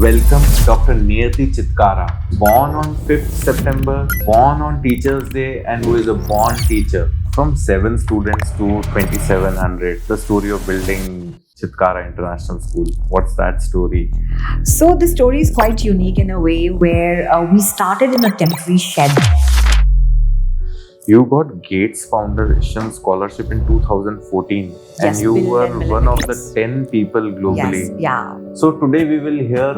welcome Dr. Niyati Chitkara, born on 5th September, born on Teachers' Day, and who is a born teacher. From 7 students to 2,700, the story of building Chitkara International School. What's that story? So the story is quite unique in a way where we started in a temporary shed. You got Gates Foundation Scholarship in 2014, Yes, and you Bill were and Melinda one of the Gates. 10 people globally. Yes, yeah. So today we will hear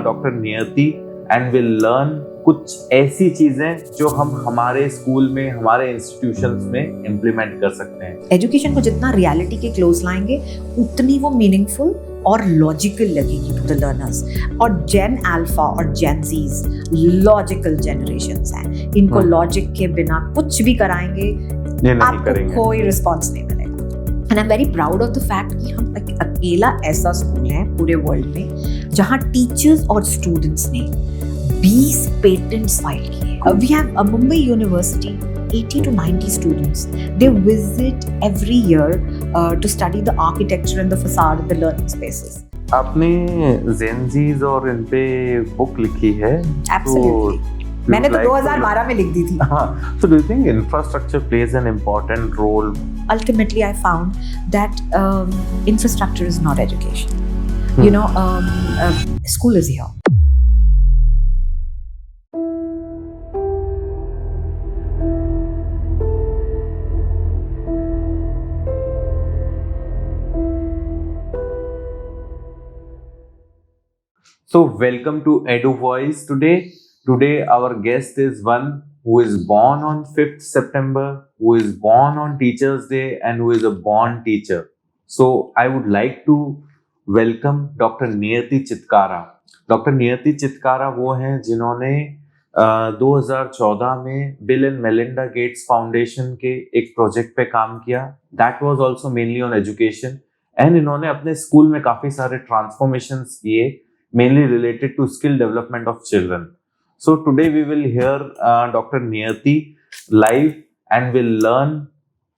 Dr. Niyati and we'll learn कुछ ऐसी चीजें जो हम हमारे school में, हमारे institutions में implement कर सकते हैं. एजुकेशन को जितना रियलिटी के क्लोज लाएंगे उतनी वो मीनिंगफुल और लॉजिकल लगेगी टू द लर्नर्स. और जेन अल्फा और जेन जीज लॉजिकल जनरेशंस हैं. इनको लॉजिक के बिना कुछ भी कराएंगे ये नहीं आपको करेंगे. कोई रिस्पॉन्स नहीं मिलेगा. And I am very proud of the fact कि हम एक अकेला ऐसा स्कूल है पूरे वर्ल्ड में जहाँ टीचर्स और स्टूडेंट्स ने 20 पेटेंट्स फाइल किए. We have Mumbai university 80 to 90 students. They visit every year to study the architecture and the facade of the learning spaces. आपने जेनजीज और इन पे बुक लिखी है. Absolutely. मैंने तो 2012 में लिख दी थी. So do you think infrastructure plays an important role? Ultimately, I found that infrastructure is not education. You know, school is here. So welcome to Edu Voice today. Today our guest is one who is born on 5th September, who is born on Teachers' Day, and who is a born teacher. So I would like to welcome Dr. Niyati Chitkara. Dr. Niyati Chitkara वो हैं जिन्होंने 2014 में bill and Melinda Gates foundation के एक project पे काम किया. That was also mainly on education. And इन्होंने अपने स्कूल में काफी सारे ट्रांसफॉर्मेशंस किए, mainly related to skill development of children. So today we will hear Dr. Niyati live and we'll learn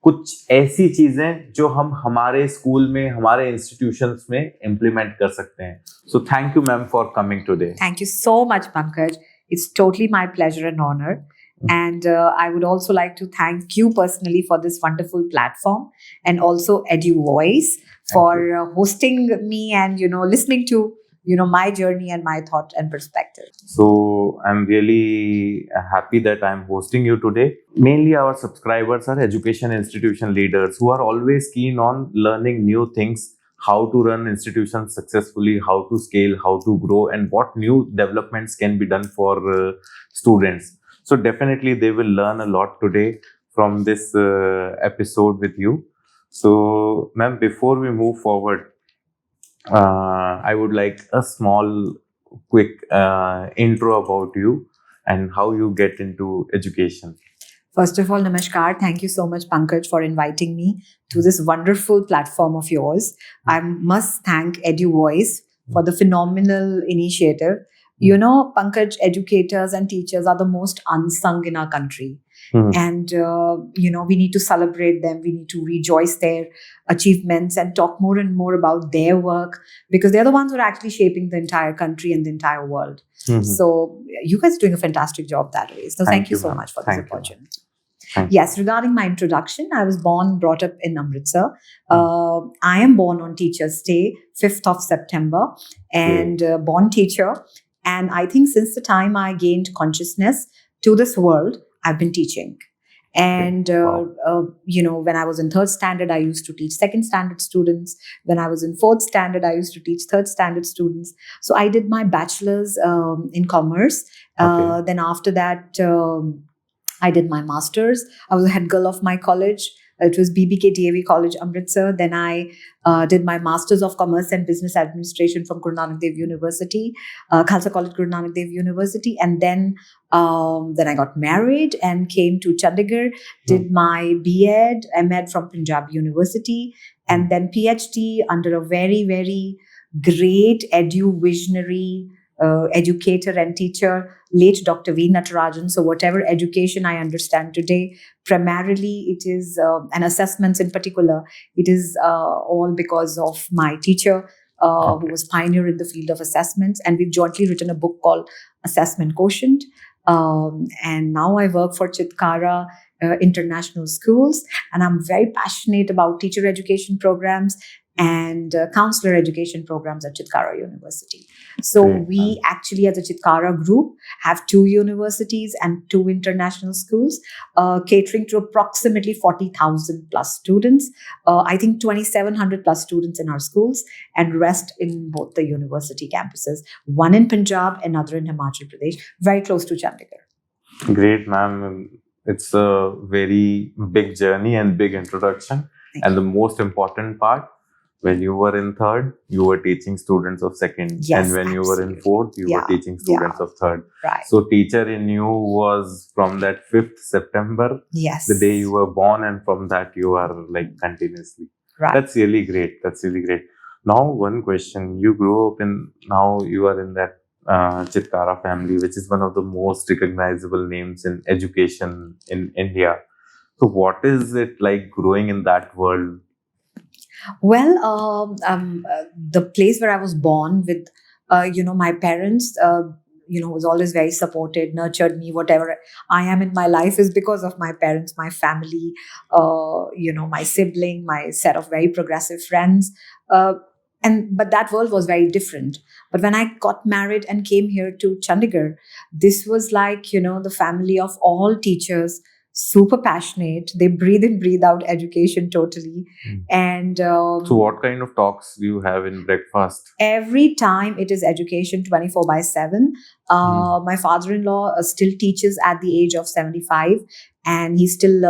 कुछ ऐसी चीजें जो हम हमारे स्कूल में, हमारे इंस्टीट्यूशंस में इम्प्लीमेंट कर सकते हैं. So thank you ma'am for coming today. Thank you so much, Pankaj. It's totally my pleasure and honor. And I would also like to thank you personally for this wonderful platform, and also Edu Voice for hosting me and, you know, listening to, you know, my journey and my thought and perspective. So I'm really happy that I'm hosting you today. Mainly our subscribers are education institution leaders who are always keen on learning new things, how to run institutions successfully, how to scale, how to grow, and what new developments can be done for students. So definitely they will learn a lot today from this episode with you. So ma'am, before we move forward, I would like a small, quick intro about you and how you get into education. First of all, namaskar. Thank you so much, Pankaj, for inviting me to this wonderful platform of yours. I must thank Edu Voice for the phenomenal initiative. You know, Pankaj, educators and teachers are the most unsung in our country. And, you know, we need to celebrate them. We need to rejoice their achievements and talk more and more about their work, because they're the ones who are actually shaping the entire country and the entire world. So you guys are doing a fantastic job that way. So thank you so much for this opportunity. Yes, regarding my introduction, I was born, brought up in Amritsar. I am born on Teachers' Day, 5th of September, and born teacher. And I think since the time I gained consciousness to this world, I've been teaching. And, you know, when I was in 3rd standard, I used to teach 2nd standard students. When I was in 4th standard, I used to teach 3rd standard students. So I did my bachelor's in commerce. Then after that, I did my master's. I was the head girl of my college. It was BBK DAV College, Amritsar. Then I did my Masters of Commerce and Business Administration from Guru Nanak Dev University, Khalsa College, Guru Nanak Dev University. And then I got married and came to Chandigarh, did my B.Ed, M.Ed from Punjab University, and then PhD under a very, very great visionary educator and teacher, late Dr. V. Natarajan. So whatever education I understand today, primarily it is, and assessments in particular, it is all because of my teacher, who was pioneer in the field of assessments, and we've jointly written a book called Assessment Quotient. And now I work for Chitkara International Schools, and I'm very passionate about teacher education programs and counselor education programs at Chitkara University. So Great. we actually, as a Chitkara group, have 2 universities and 2 international schools, catering to approximately 40,000 plus students. I think 2,700 plus students in our schools, and rest in both the university campuses. One in Punjab, another in Himachal Pradesh, very close to Chandigarh. Great, ma'am. It's a very big journey and big introduction. Thank And you. the most important part, when you were in third, you were teaching students of second. Yes, and when you were in absolutely. fourth, you Yeah, were teaching students of third. Right. So teacher in you was from that 5th September, Yes. the day you were born, and from that you are like continuously. Right. That's really great. That's really great. Now, one question. You grew up in, now you are in that Chitkara family, which is one of the most recognizable names in education in India. So what is it like growing in that world? Well, the place where I was born with, my parents, was always very supported, nurtured me. Whatever I am in my life is because of my parents, my family, my sibling, my set of very progressive friends. But that world was very different. But when I got married and came here to Chandigarh, this was like, the family of all teachers, super passionate. They breathe in, breathe out education totally. Mm. And So what kind of talks do you have in breakfast? every time it is education 24/7. My father-in-law still teaches at the age of 75, and he's still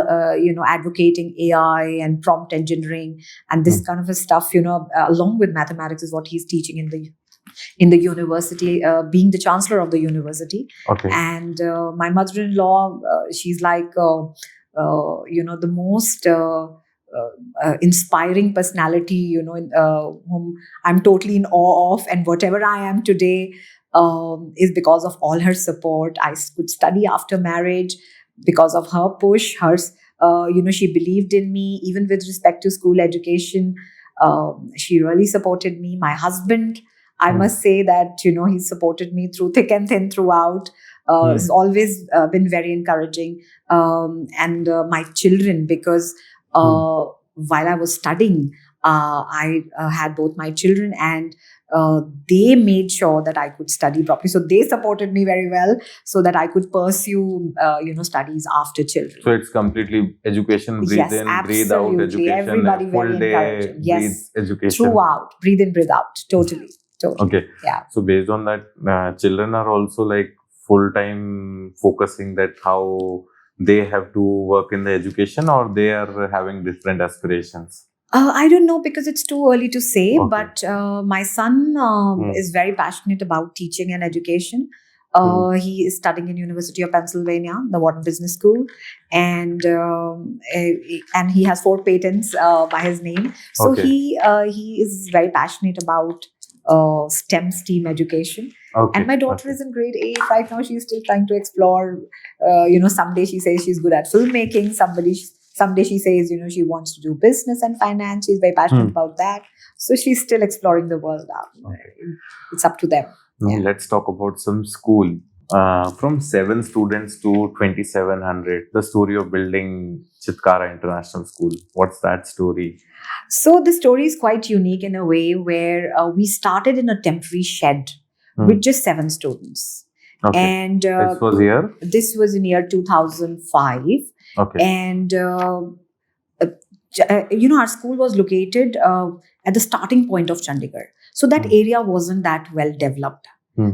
advocating AI and prompt engineering and this kind of a stuff, along with mathematics is what he's teaching in the university, being the chancellor of the university. Okay. And my mother-in-law, she's like the most inspiring personality, whom I'm totally in awe of. And whatever I am today is because of all her support. I could study after marriage because of her push. She believed in me, even with respect to school education. She really supported me. My husband, I must say that, he supported me through thick and thin throughout. It's always been very encouraging. And my children, because while I was studying, I had both my children, and they made sure that I could study properly. So they supported me very well so that I could pursue, studies after children. So it's completely education, breathe Yes, in, breathe out, absolutely. education, Everybody a very full day, encouraging. Yes. breathe education. Throughout, breathe in, breathe out. Totally. Okay. Yeah. So based on that, children are also like full-time focusing that how they have to work in the education, or they are having different aspirations? I don't know, because it's too early to say, Okay. but my son is very passionate about teaching and education. He is studying in University of Pennsylvania, the Wharton Business School, and he has 4 patents by his name. So Okay. he is very passionate about STEM education. Okay. And my daughter is in grade 8 right now. She's still trying to explore. Someday she says she's good at filmmaking. Someday she says, she wants to do business and finance. She's very passionate about that. So she's still exploring the world out. Okay. It's up to them. Now let's talk about some school. From 7 students to 2,700, the story of building Chitkara International School. What's that story? So the story is quite unique in a way where we started in a temporary shed with just 7 students. Okay. And This was here? This was in year 2005. Okay. And, our school was located at the starting point of Chandigarh. So that area wasn't that well developed.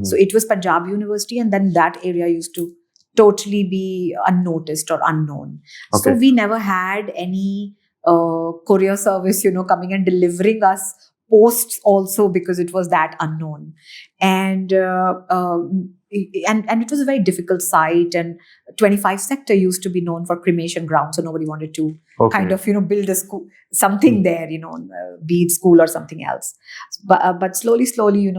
So it was Punjab University, and then that area used to totally be unnoticed or unknown. Okay. So we never had any courier service, coming and delivering us posts also, because it was that unknown. And it was a very difficult site, and 25 sector used to be known for cremation ground, so nobody wanted to kind of build a school, something there, be it school or something else. But slowly,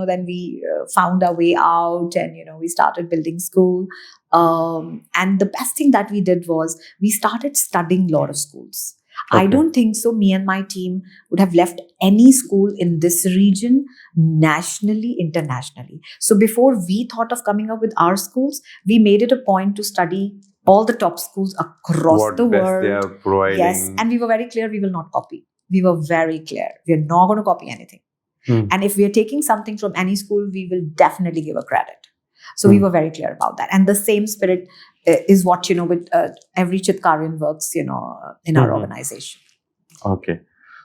then we found our way out, and we started building school. And the best thing that we did was we started studying a lot of schools. I Okay. don't think so. Me and my team would have left any school in this region, nationally, internationally. So before we thought of coming up with our schools, we made it a point to study all the top schools across What the best they world. are providing. Yes, and we were very clear we will not copy. We were very clear. We are not going to copy anything. Hmm. And if we are taking something from any school, we will definitely give a credit. So we Hmm. were very clear about that. And the same spirit is what, with every Chitkarian works, in our Mhm. organization. Okay.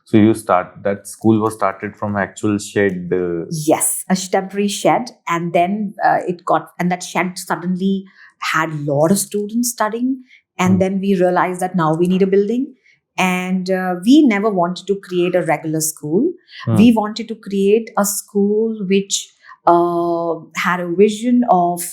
So that school was started from actual shed. Yes, a temporary shed. And then and that shed suddenly had a lot of students studying. And Hmm. then we realized that now we need a building. And we never wanted to create a regular school. Hmm. We wanted to create a school which had a vision of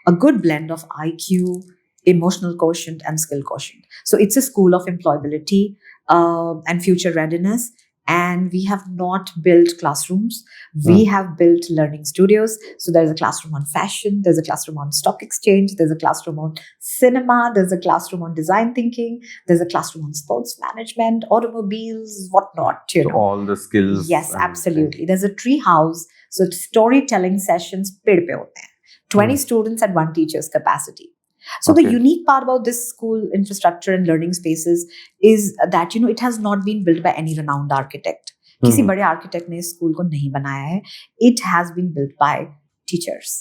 a good blend of IQ, emotional quotient, and skill quotient. So it's a school of employability and future readiness. And we have not built classrooms. We have built learning studios. So there's a classroom on fashion, there's a classroom on stock exchange, there's a classroom on cinema, there's a classroom on design thinking, there's a classroom on sports management, automobiles, whatnot. So all the skills. Yes, and absolutely. There's a tree house. So storytelling sessions, पेड़ पे होते हैं. 20 students at one teacher's capacity. So the Okay. unique part about this school infrastructure and learning spaces is that it has not been built by any renowned architect. किसी Mhm. बड़े architect ने इस school को नहीं बनाया है. It has been built by teachers.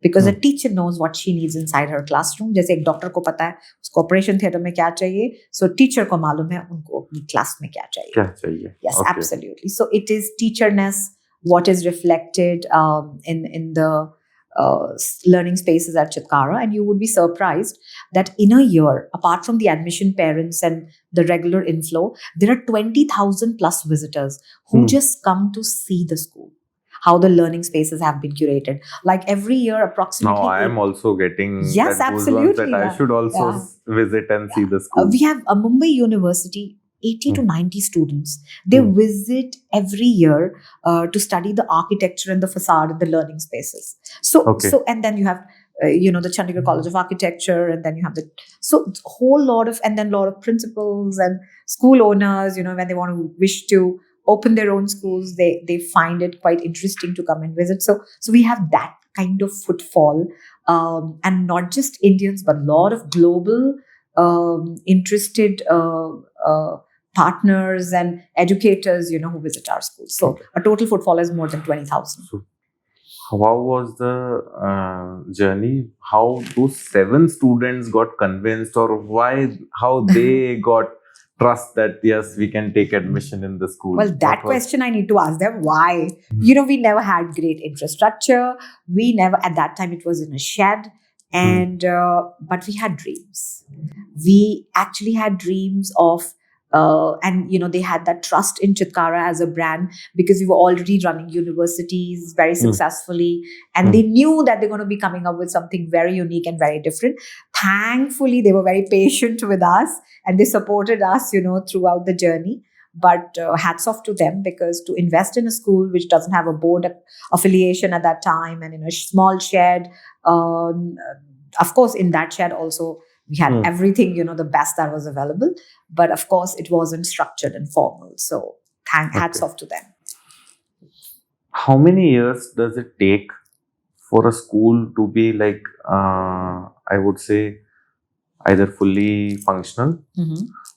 Because a teacher knows what she needs inside her classroom. जैसे एक डॉक्टर को पता है उसको ऑपरेशन थिएटर में क्या चाहिए, so टीचर को मालूम है उनको अपनी क्लास में क्या चाहिए. क्या चाहिए? Yes, Okay. absolutely. So it is teacherness, what is reflected in the learning spaces at Chitkara. And you would be surprised that in a year, apart from the admission parents and the regular inflow, there are 20,000 plus visitors who just come to see the school, how the learning spaces have been curated. Like every year, approximately. Now I am also getting Yes, that goosebumps absolutely, that I yeah. should also Yeah. visit and see the school. We have a Mumbai University, 80 to 90 students. They visit every year to study the architecture and the facade and the learning spaces. So, Okay. and then you have, the Chandigarh College of Architecture, and then you have whole lot of, and then a lot of principals and school owners, when they want to wish to open their own schools, they find it quite interesting to come and visit. So we have that kind of footfall, and not just Indians, but a lot of global interested partners and educators, who visit our schools. So a total footfall is more than 20,000. So how was the journey? How those 7 students got convinced, or how they got trust that yes, we can take admission in the school? Well, that question I need to ask them. Why? We never had great infrastructure. We never, at that time, it was in a shed. And but we had dreams. We actually had dreams of and they had that trust in Chitkara as a brand, because we were already running universities very successfully, and they knew that they're going to be coming up with something very unique and very different. Thankfully, they were very patient with us, and they supported us throughout the journey. But hats off to them, because to invest in a school which doesn't have a board affiliation at that time, and in a small shed, of course in that shed also we had everything, the best that was available. But of course, it wasn't structured and formal. So hats off to them. How many years does it take for a school to be like, I would say, either fully functional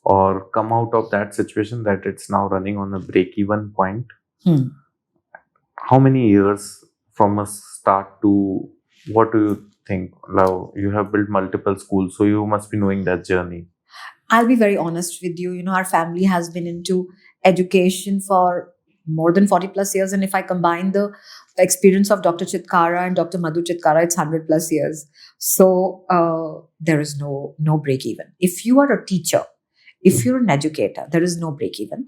or come out of that situation that it's now running on a break-even point? How many years from a start to, what do you think? Now, you have built multiple schools, so you must be knowing that journey. I'll be very honest with you. Our family has been into education for more than 40 plus years. And if I combine the experience of Dr. Chitkara and Dr. Madhu Chitkara, it's 100 plus years. So there is no break even. If you are a teacher, if you're an educator, there is no break even.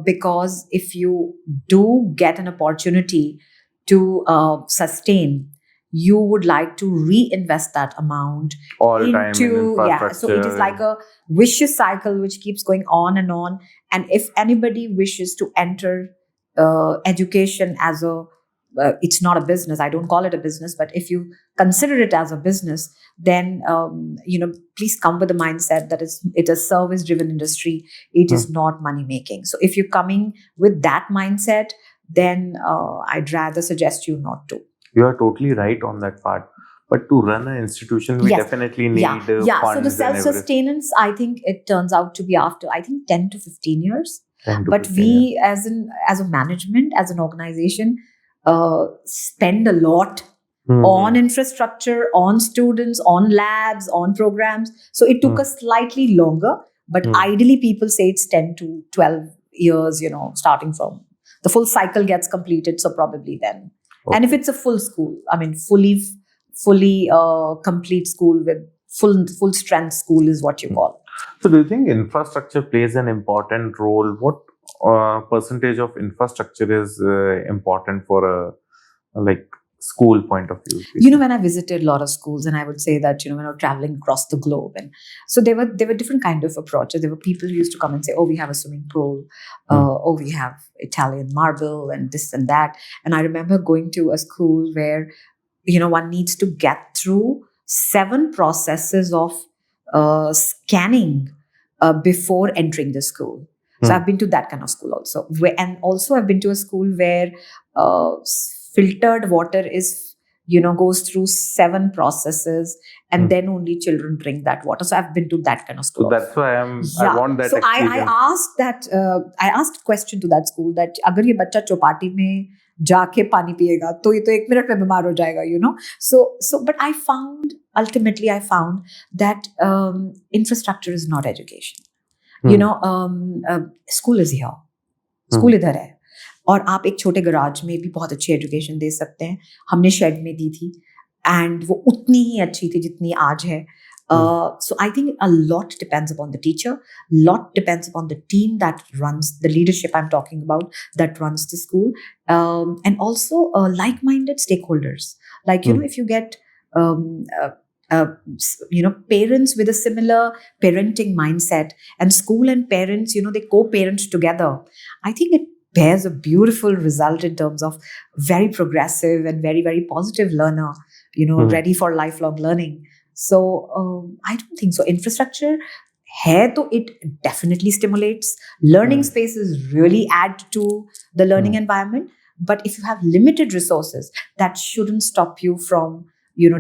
Because if you do get an opportunity to sustain, you would like to reinvest that amount all time in infrastructure. So it is like a vicious cycle which keeps going on and on. And if anybody wishes to enter education as a it's not a business. I don't call it a business, but if you consider it as a business, then please come with the mindset that it's a service-driven industry. It is not money making. So if you're coming with that mindset, then I'd rather suggest you not to. You are totally right on that part. But to run an institution, we Yes. definitely need Yeah. So the funds and everything. self-sustenance, I think it turns out to be after, I think, 10 to 15 years. 10 to But 15 years. we, as a management, as an organization, spend a lot Mhm. on infrastructure, on students, on labs, on programs. So it took us slightly longer, but ideally people say it's 10 to 12 years, starting from the full cycle gets completed. So probably then. Okay. And if it's a full school, I mean, fully complete school with full strength school is what you call. So do you think infrastructure plays an important role? What percentage of infrastructure is important for a school point of view? When I visited a lot of schools, and I would say that, when I was traveling across the globe, and so there were different kind of approaches. There were people who used to come and say, oh, we have a swimming pool, oh, we have Italian marble and this and that. And I remember going to a school where, one needs to get through 7 processes of scanning before entering the school. So I've been to that kind of school also. And also I've been to a school where filtered water is, goes through 7 processes, and then only children drink that water. So I've been to that kind of school. So that's why I want that so experience. I asked a question to that school that अगर ये बच्चा चौपाटी में जाके पानी पिएगा तो ये तो 1 minute में बीमार हो जाएगा, So but I found that infrastructure is not education. School is here. School इधर है. और आप एक छोटे गराज में भी बहुत अच्छी एजुकेशन दे सकते हैं. हमने शेड में दी थी, एंड वो उतनी ही अच्छी थी जितनी आज है. So I think a lot depends upon the teacher, lot depends upon the team that runs the leadership I'm talking about, that runs the school, and also like-minded stakeholders. Like, if you get parents with a similar parenting mindset, and school and parents, they co-parent together, I think it bears a beautiful result in terms of very progressive and very, very positive learner, ready for lifelong learning. So I don't think so. Infrastructure hai to it definitely stimulates. Learning spaces really add to the learning environment. But if you have limited resources, that shouldn't stop you from,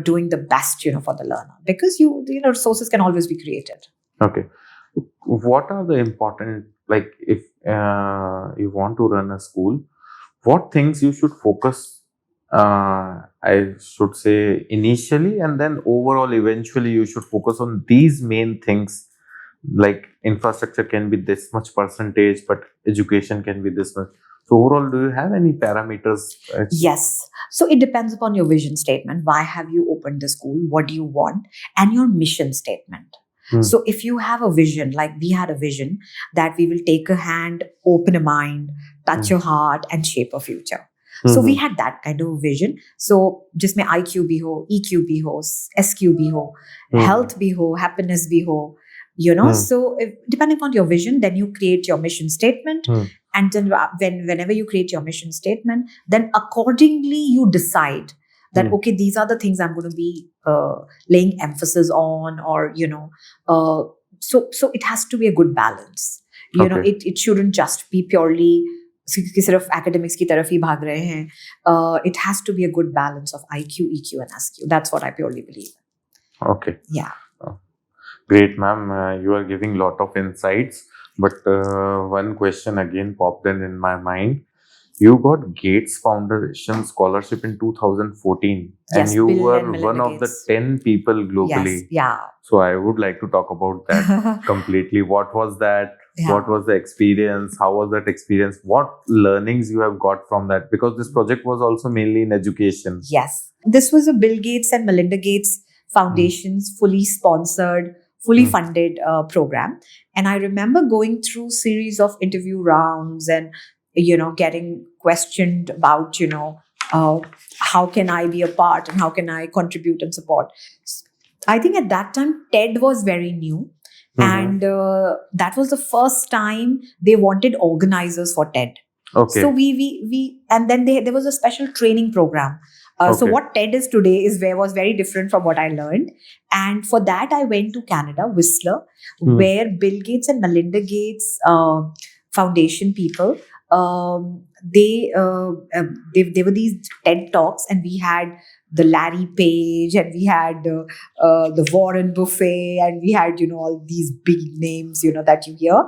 doing the best, for the learner, because resources can always be created. Okay. What are the important, if you want to run a school, what things you should focus, I should say initially, and then overall, eventually you should focus on these main things, like infrastructure can be this much percentage, but education can be this much. So overall, do you have any parameters? Yes. So it depends upon your vision statement. Why have you opened the school? What do you want? And your mission statement. So if you have a vision, like we had a vision that we will take a hand, open a mind, touch your heart, and shape a future. So we had that kind of vision. So जिसमें IQ भी हो, EQ भी हो, SQ भी हो, health भी हो, happiness भी हो, So depending on your vision, then you create your mission statement. And then whenever you create your mission statement, then accordingly you decide that, okay, these are the things I'm going to be laying emphasis on, or, so it has to be a good balance. It shouldn't just be purely कि सिर्फ academics की तरफ ही भाग रहे हैं. It has to be a good balance of IQ, EQ, and SQ. That's what I purely believe. Okay. Yeah. Great, ma'am. You are giving lot of insights. But one question again popped in my mind. You got Gates Foundation scholarship in 2014, and you were one of the 10 people globally. Yes, yeah. So I would like to talk about that completely. What was that? Yeah. What was the experience? How was that experience? What learnings you have got from that? Because this project was also mainly in education. Yes. This was a Bill Gates and Melinda Gates Foundation's fully sponsored, fully funded program. And I remember going through series of interview rounds and, getting questioned about, how can I be a part and how can I contribute and support. I think at that time, TED was very new. And that was the first time they wanted organizers for TED. Okay. So we and then there was a special training program. So Okay. what TED is today was very different from what I learned. And for that, I went to Canada, Whistler, Hmm. where Bill Gates and Melinda Gates Foundation people, they were these TED talks, and we had the Larry Page, and we had the Warren Buffet, and we had all these big names that you hear,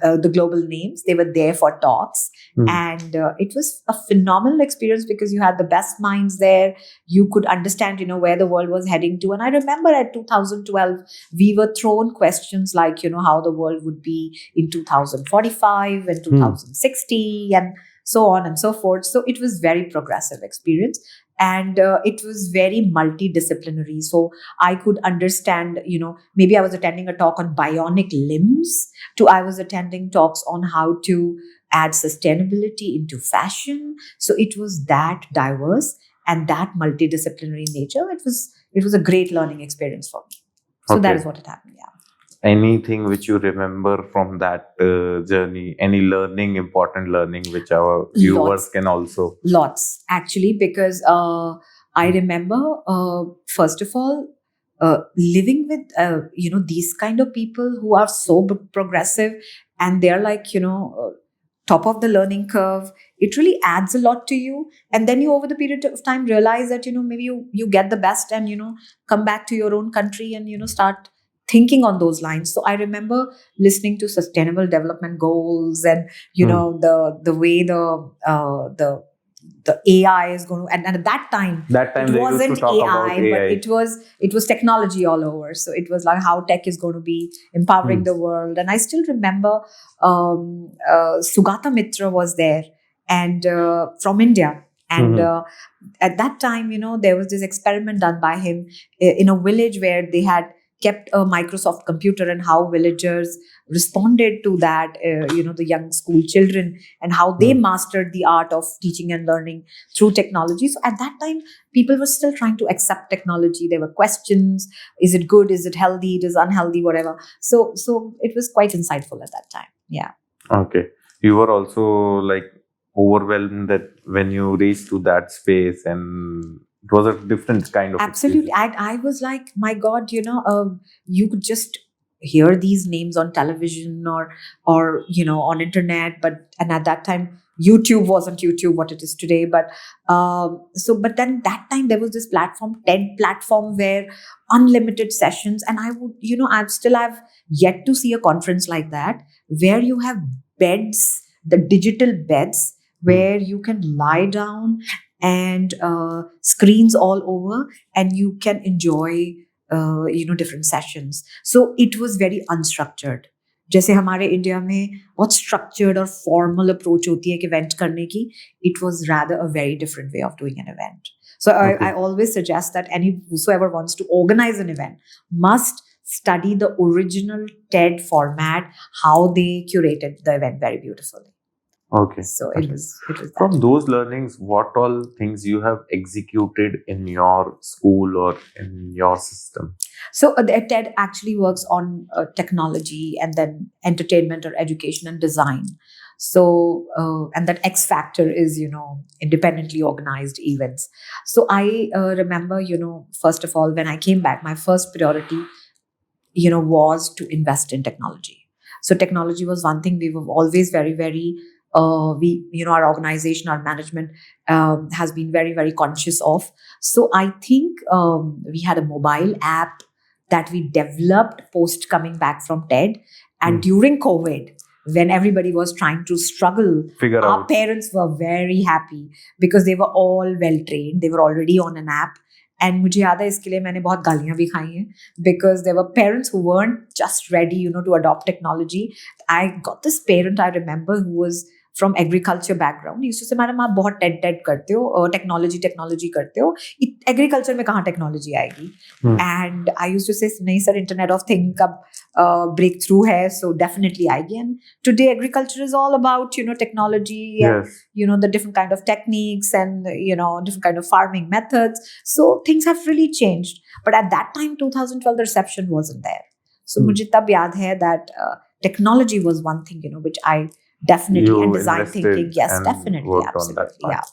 the global names. They were there for talks, Hmm. and it was a phenomenal experience because you had the best minds there. You could understand where the world was heading to. And I remember at 2012 we were thrown questions like how the world would be in 2045 and 2060 and so on and so forth. So it was very progressive experience, and it was very multidisciplinary. So I could understand, maybe I was attending a talk on bionic limbs, to I was attending talks on how to add sustainability into fashion. So it was that diverse and that multidisciplinary nature. It was a great learning experience for me. So that Okay. is what had happened. Yeah. Anything which you remember from that journey? Any important learning which our viewers Lots. can also? Lots, actually, because I remember, first of all, living with these kind of people who are so progressive, and they're like top of the learning curve. It really adds a lot to you, and then you over the period of time realize that maybe you get the best, and come back to your own country and start thinking on those lines. So I remember listening to sustainable development goals, and the way the AI is going to, and at that time That time it they used to wasn't talk about AI, but AI. it was technology all over. So it was like how tech is going to be empowering the world. And I still remember Sugata Mitra was there, and from India. And at that time, there was this experiment done by him in a village where they had kept a Microsoft computer, and how villagers responded to that, the young school children, and how they mastered the art of teaching and learning through technology. So at that time, people were still trying to accept technology. There were questions: is it good? Is it healthy? It is unhealthy? Whatever. So it was quite insightful at that time. Yeah. Okay. You were also like overwhelmed that when you reached to that space, and it was a different kind of Absolutely. experience. I was like, my God, you could just hear these names on television or on internet, and at that time YouTube wasn't YouTube what it is today. But but then that time there was this platform, TED platform, where unlimited sessions, and I would, I've yet to see a conference like that where you have beds, the digital beds, where you can lie down, and screens all over, and you can enjoy different sessions. So it was very unstructured. जैसे हमारे India में बहुत structured और formal approach होती है एक event करने की, it was rather a very different way of doing an event. So Okay. I always suggest that whosoever wants to organize an event must study the original TED format, how they curated the event very beautifully. Okay. So Okay. it was that. From those learnings, what all things you have executed in your school or in your system? So TED actually works on technology and then entertainment or education and design. So and that X factor is independently organized events. So I remember first of all, when I came back, my first priority was to invest in technology. So technology was one thing we were always very, very our organization, our management has been very, very conscious of. So I think we had a mobile app that we developed post coming back from TED. And during COVID, when everybody was trying to struggle, Figure our out. parents were very happy because they were all well trained. They were already on an app. And मुझे याद है इसके लिए मैंने बहुत गालियां भी खाई हैं, because there were parents who weren't just ready, to adopt technology. I got this parent, I remember, who was from agriculture background. He used to say, madam आप बहुत टेड करते हो, टेक्नोलॉजी करते हो, एग्रीकल्चर में कहाँ टेक्नोलॉजी आएगी? And I used to say, नहीं सर, इंटरनेट ऑफ थिंग का break through है, so definitely आएगी. And today agriculture is all about technology, and Yes. the different kind of techniques, and different kind of farming methods. So things have really changed. But at that time, 2012, the reception wasn't there. So मुझे तब याद है that technology was one thing which I definitely. You And design invested thinking, yes, and definitely, worked on that absolutely, part.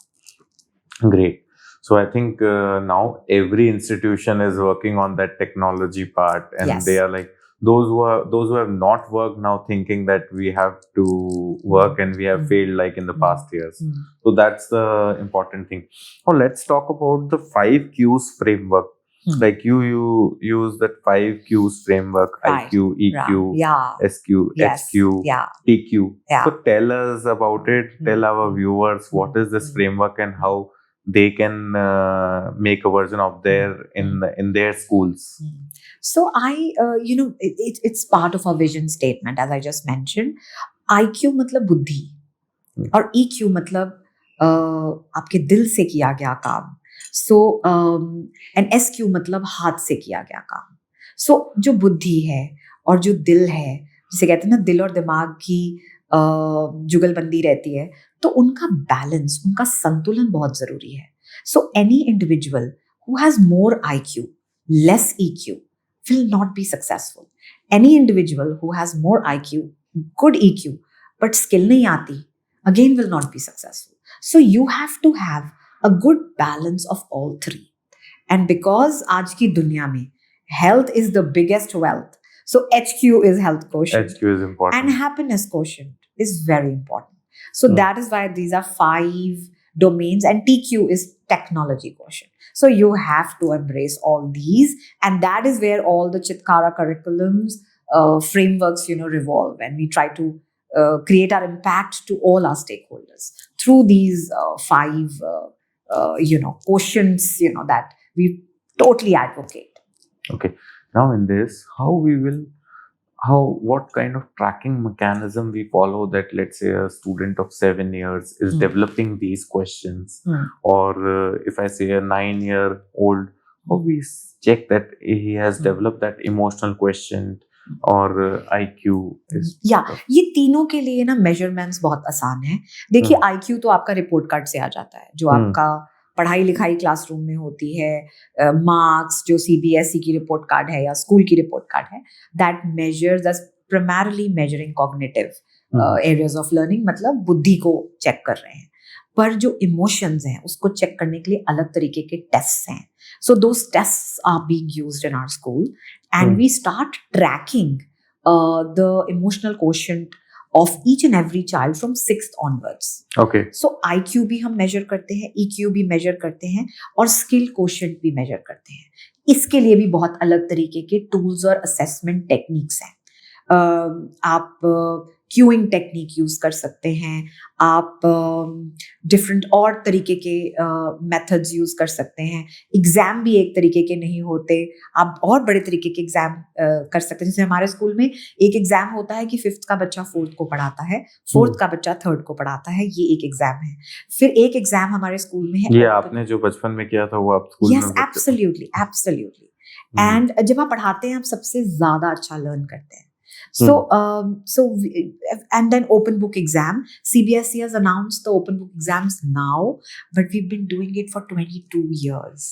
yeah. Great. So I think now every institution is working on that technology part, and Yes. they are like those who have not worked now thinking that we have to work and we have failed like in the past years. Mm. So that's the important thing. Now let's talk about the 5 Qs framework. Like you use that 5 Qs framework: Right. IQ, EQ, Right. Yeah. SQ, Yes. HQ, Yeah. TQ. Yeah. So tell us about it. Tell our viewers what is this framework and how they can make a version of their in their schools. So it's part of our vision statement, as I just mentioned. IQ मतलब बुद्धि, और EQ मतलब आपके दिल से किया गया काम. So and SQ मतलब हाथ से किया गया काम. So जो बुद्धि है और जो दिल है, जिसे कहते हैं ना दिल और दिमाग की जुगलबंदी रहती है, तो उनका बैलेंस, उनका संतुलन बहुत जरूरी है. So any individual who has more IQ, less EQ will not be successful. Any individual who has more IQ, good EQ, but skill नहीं आती, again will not be successful. So you have to have a good balance of all three. And because आज की दुनिया में health is the biggest wealth, so HQ is health quotient. HQ is important. And happiness quotient is very important. So that is why these are 5 domains, and TQ is technology quotient. So you have to embrace all these, and that is where all the Chitkara curriculums, frameworks, revolve, and we try to create our impact to all our stakeholders through these 5 quotients, that we totally advocate. Okay. Now in this, what kind of tracking mechanism we follow, that let's say a student of 7 years is developing these questions, or if I say a 9-year-old, how we check that he has developed that emotional quotient or IQ is. ये तीनों के लिए ना measurements बहुत आसान है. देखिए IQ तो आपका रिपोर्ट कार्ड से आ जाता है, जो आपका पढ़ाई लिखाई क्लासरूम में होती है, मार्क्स जो CBSE की रिपोर्ट कार्ड है या स्कूल की रिपोर्ट कार्ड है, that measures that's primarily measuring cognitive areas of learning, मतलब बुद्धि को चेक कर रहे हैं. पर जो इमोशंस हैं उसको चेक करने के लिए अलग तरीके के टेस्ट्स हैं. So those tests are being used in our school, and we start tracking the emotional quotient of each and every child from 6th onwards. Okay. So IQ भी हम measure करते हैं, EQ भी measure करते हैं, और skill quotient भी measure करते हैं. इसके लिए भी बहुत अलग तरीके के tools और assessment techniques हैं. आप क्यूइंग टेक्निक यूज कर सकते हैं, आप डिफरेंट और तरीके के मेथड्स यूज कर सकते हैं. एग्जाम भी एक तरीके के नहीं होते, आप और बड़े तरीके के एग्जाम कर सकते हैं. जैसे हमारे स्कूल में एक एग्जाम होता है कि 5th का बच्चा 4th को पढ़ाता है, 4th का बच्चा 3rd को पढ़ाता है, ये एक एग्जाम है. फिर एक एग्जाम हमारे स्कूल में है. ये आपने जो बचपन में किया था वो आप स्कूल में? Yes, absolutely. एंड जब आप पढ़ाते हैं आप सबसे ज्यादा अच्छा लर्न करते हैं. So and then open book exam. CBSE has announced the open book exams now, but we've been doing it for 22 years.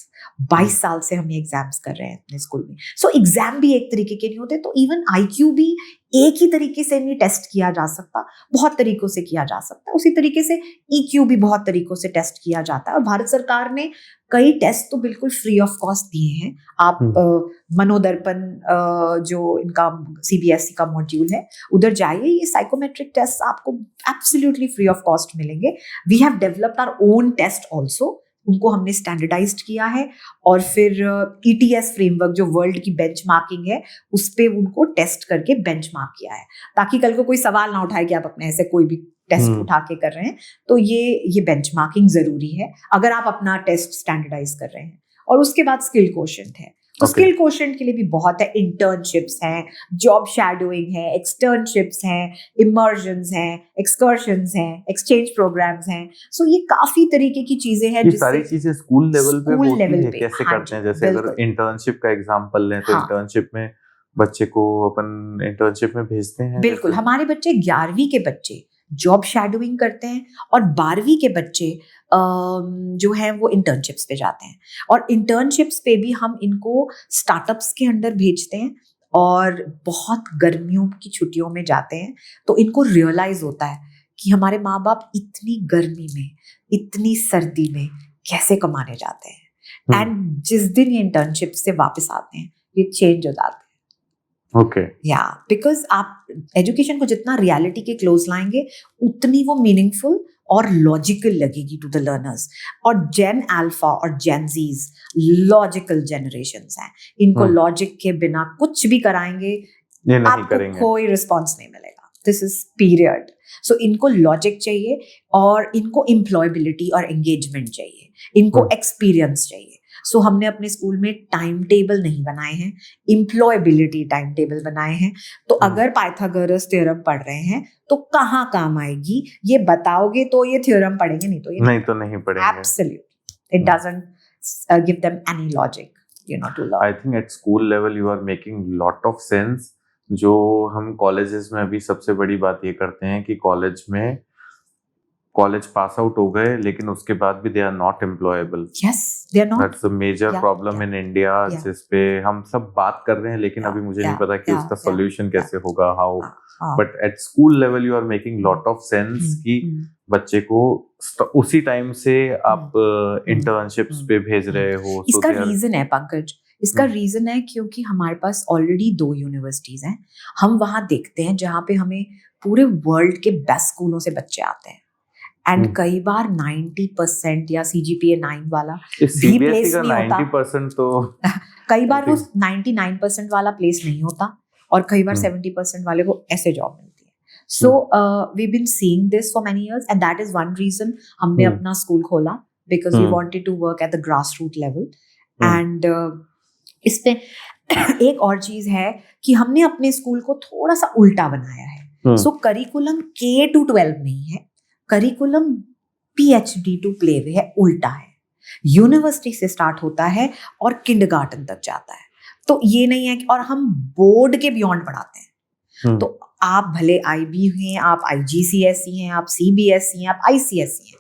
22 साल से हम ये एग्जाम्स कर रहे हैं अपने स्कूल में. So एग्जाम भी एक तरीके के नहीं होते, तो इवन IQ भी एक ही तरीके से नहीं टेस्ट किया जा सकता, बहुत तरीकों से किया जा सकता है. उसी तरीके से EQ भी बहुत तरीकों से टेस्ट किया जाता है, और भारत सरकार ने कई टेस्ट तो बिल्कुल फ्री ऑफ कॉस्ट दिए हैं. आप मनोदर्पण जो इनका CBSE का मॉड्यूल है, उधर जाइए, ये साइकोमेट्रिक टेस्ट आपको एब्सोल्युटली फ्री ऑफ कॉस्ट मिलेंगे. We have developed our own test also, उनको हमने स्टैंडर्डाइज्ड किया है, और फिर ETS फ्रेमवर्क जो वर्ल्ड की बेंचमार्किंग है, उस पे उनको टेस्ट करके बेंचमार्क किया है, ताकि कल को कोई सवाल ना उठाए कि आप अपने ऐसे कोई भी टेस्ट उठा के कर रहे हैं. तो ये बेंचमार्किंग जरूरी है अगर आप अपना टेस्ट स्टैंडर्डाइज कर रहे हैं. और उसके बाद स्किल क्वोशिएंट है, तो स्किल क्वोशिएंट के लिए भी बहुत है. इंटर्नशिप्स हैं, जॉब शैडोइंग है, एक्सटर्नशिप्स हैं, इमर्जन्स हैं, एक्सकर्शंस हैं, एक्सचेंज प्रोग्राम्स हैं. सो ये काफी तरीके की चीजें हैं. ये सारी चीजें स्कूल लेवल पे होती है. कैसे हाँ, करते हैं? जैसे अगर इंटर्नशिप का एग्जांपल लें, तो इंटर्नशिप में बच्चे को अपन इंटर्नशिप में भेजते हैं. बिल्कुल, हमारे बच्चे 11वीं के बच्चे जॉब शैडोइंग करते हैं, और 12वीं के बच्चे जो हैं वो इंटर्नशिप्स पे जाते हैं. और इंटर्नशिप्स पे भी हम इनको स्टार्टअप्स के अंडर भेजते हैं, और बहुत गर्मियों की छुट्टियों में जाते हैं, तो इनको रियलाइज होता है कि हमारे माँ बाप इतनी गर्मी में, इतनी सर्दी में कैसे कमाने जाते हैं, एंड जिस दिन ये इंटर्नशिप से वापस आते हैं ये चेंज हो जाते हैं। ओके, या बिकॉज आप एजुकेशन को जितना रियलिटी के क्लोज लाएंगे उतनी वो मीनिंगफुल और लॉजिकल लगेगी टू द लर्नर्स। और जेन अल्फा और जेन जीज लॉजिकल जनरेशंस हैं, इनको लॉजिक के बिना कुछ भी कराएंगे ये नहीं आपको करेंगे। कोई रिस्पॉन्स नहीं मिलेगा। This is period. सो इनको लॉजिक चाहिए और इनको एम्प्लॉयबिलिटी और एंगेजमेंट चाहिए, इनको एक्सपीरियंस चाहिए। सो हमने अपने स्कूल में टाइम टेबल नहीं बनाए हैं, एम्प्लॉयबिलिटी टाइम टेबल बनाए हैं। तो अगर पाइथागोरस थ्योरम पढ़ रहे हैं तो कहाँ काम आएगी ये बताओगे तो ये थ्योरम पढ़ेंगे, नहीं तो ये नहीं पढ़ेंगे। Absolutely it doesn't give them any logic, you know, to learn. I think at school level you are making lot of sense. जो हम कॉलेजेस में अभी सबसे बड़ी बात ये करते हैं कि कॉलेज पास आउट हो गए लेकिन उसके बाद भी they are not employable. Yes, they are not. That's the major Yeah, problem in India, yeah. जिस पे हम सब बात कर रहे हैं लेकिन अभी मुझे नहीं पता कि उसका सॉल्यूशन कैसे होगा, how. But at school level you are making lot of sense कि बच्चे को उसी टाइम से आप इंटर्नशिप्स पे भेज रहे हो। इसका रीजन है पंकज, इसका रीजन है क्योंकि हमारे पास ऑलरेडी 2 यूनिवर्सिटीज हैं। हम वहां देखते हैं जहां पे हमें पूरे वर्ल्ड के बेस्ट स्कूलों से बच्चे आते हैं, एंड कई बार 90% या CGPA 9 वाला भी प्लेस नहीं होता। 90% तो कई बार वो 99% वाला प्लेस नहीं होता और कई बार 70% वाले को ऐसे जॉब मिलती है। So we been seeing this for many years and that is one reason हमने अपना स्कूल खोला, because we wanted to work at the grass root level. And इसमें एक और चीज है कि हमने अपने स्कूल को थोड़ा सा उल्टा बनाया है। सो करिकुलम K to 12 नहीं है, करिकुलम PhD to प्लेवे है, उल्टा है। यूनिवर्सिटी से स्टार्ट होता है और किंडरगार्टन तक जाता है। तो ये नहीं है कि, और हम बोर्ड के बियॉन्ड पढ़ाते हैं। तो आप भले IB हैं, आप IGCSE हैं, आप CBSE हैं, आप ICSE हैं,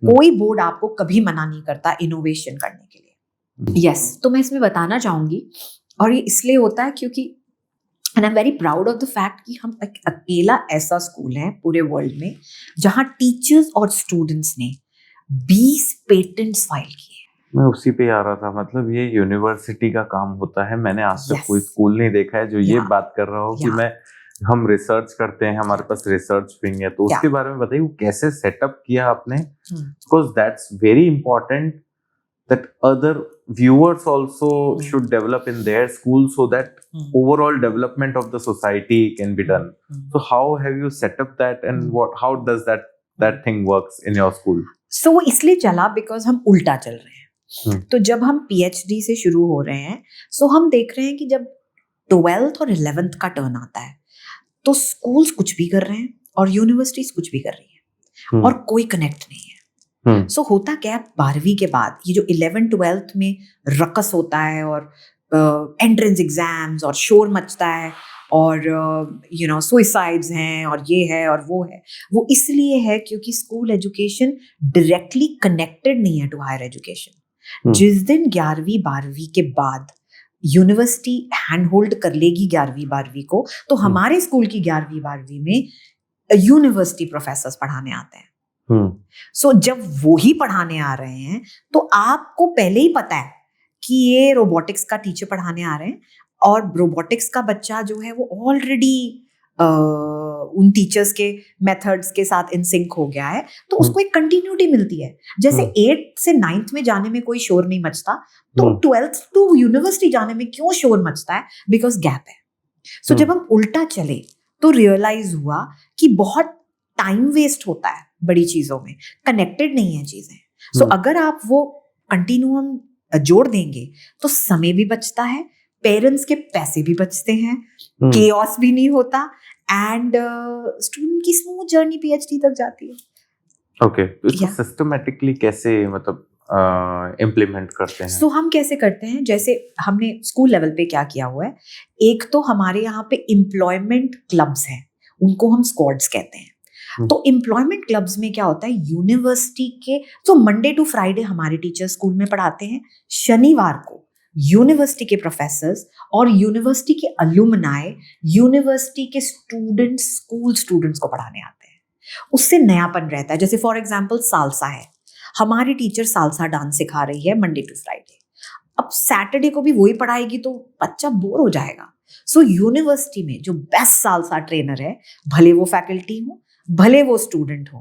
कोई बोर्ड आपको कभी मना नहीं करता इनोवेशन करने के लिए। यस, तो मैं इसमें बताना चाहूंगी, और ये इसलिए होता है क्योंकि and I am very proud of the fact कि हम एक अकेला ऐसा स्कूल है पूरे वर्ल्ड में जहां टीचर्स और स्टूडेंट्स ने 20 पेटेंट्स फाइल किए। मैं उसी पे आ रहा था, मतलब ये यूनिवर्सिटी का काम होता है। मैंने आज तक कोई स्कूल नहीं देखा है जो ये बात कर रहा हो कि हम रिसर्च करते हैं, हमारे पास रिसर्च विंग है। तो उसके बारे में बताइए, वो कैसे सेटअप किया आपने, because that's very important that other viewers also should develop in their school so that overall development of the society can be done. So how have you set up that, and how does that thing works in your school? So वो इसलिए चला because हम उल्टा चल रहे हैं। तो जब हम PhD से शुरू हो रहे हैं, so हम देख रहे हैं कि जब 12th और 11th का टर्न आता है तो स्कूल्स कुछ भी कर रहे हैं और यूनिवर्सिटीज कुछ भी कर रही है और कोई कनेक्ट नहीं है। सो होता क्या है, 12वीं के बाद ये जो 11th-12th में रकस होता है और एंट्रेंस एग्जाम्स और शोर मचता है और यू नो सुइसाइड्स हैं और ये है और वो है, वो इसलिए है क्योंकि स्कूल एजुकेशन डायरेक्टली कनेक्टेड नहीं है टू हायर एजुकेशन। जिस दिन 11वीं 12वीं के बाद यूनिवर्सिटी हैंड होल्ड कर लेगी 11वीं 12वीं को, तो हमारे स्कूल की 11वीं 12वीं में यूनिवर्सिटी प्रोफेसर्स पढ़ाने आते हैं। सो जब वो ही पढ़ाने आ रहे हैं तो आपको पहले ही पता है कि ये रोबोटिक्स का टीचर पढ़ाने आ रहे हैं और रोबोटिक्स का बच्चा जो है वो ऑलरेडी उन टीचर्स के मेथड्स के साथ इन सिंक हो गया है, तो उसको एक कंटिन्यूटी मिलती है। जैसे 8th से 9th में जाने में कोई शोर नहीं मचता, तो 12th टू यूनिवर्सिटी जाने में क्यों शोर मचता है? बिकॉज गैप है। सो जब हम उल्टा चले तो रियलाइज हुआ कि बहुत टाइम वेस्ट होता है बड़ी चीजों में, कनेक्टेड नहीं है चीजें। सो अगर आप वो कंटिन्यूम जोड़ देंगे तो समय भी बचता है, पेरेंट्स के पैसे भी बचते हैं, केओस भी नहीं होता एंड स्टूडेंट की स्मूथ जर्नी PhD तक जाती है। ओके, तो इसको सिस्टमैटिकली कैसे मतलब इम्प्लीमेंट करते हैं? सो हम कैसे करते हैं, जैसे हमने स्कूल लेवल पे क्या किया हुआ है, एक तो हमारे यहाँ पे एम्प्लॉयमेंट क्लब्स हैं, उनको हम स्क्वाड्स कहते हैं। तो एम्प्लॉयमेंट क्लब्स में क्या होता है, यूनिवर्सिटी के तो मंडे टू फ्राइडे हमारे टीचर स्कूल में पढ़ाते हैं, शनिवार को यूनिवर्सिटी के प्रोफेसर्स और यूनिवर्सिटी के अलुमनाई यूनिवर्सिटी के स्टूडेंट्स स्कूल स्टूडेंट्स को पढ़ाने आते हैं। उससे नयापन रहता है. जैसे फॉर एग्जाम्पल सालसा है, हमारी टीचर सालसा डांस सिखा रही है मंडे टू फ्राइडे. अब सैटरडे को भी वही पढ़ाएगी तो बच्चा बोर हो जाएगा. सो यूनिवर्सिटी में जो बेस्ट सालसा ट्रेनर है, भले वो फैकल्टी हो भले वो स्टूडेंट हो,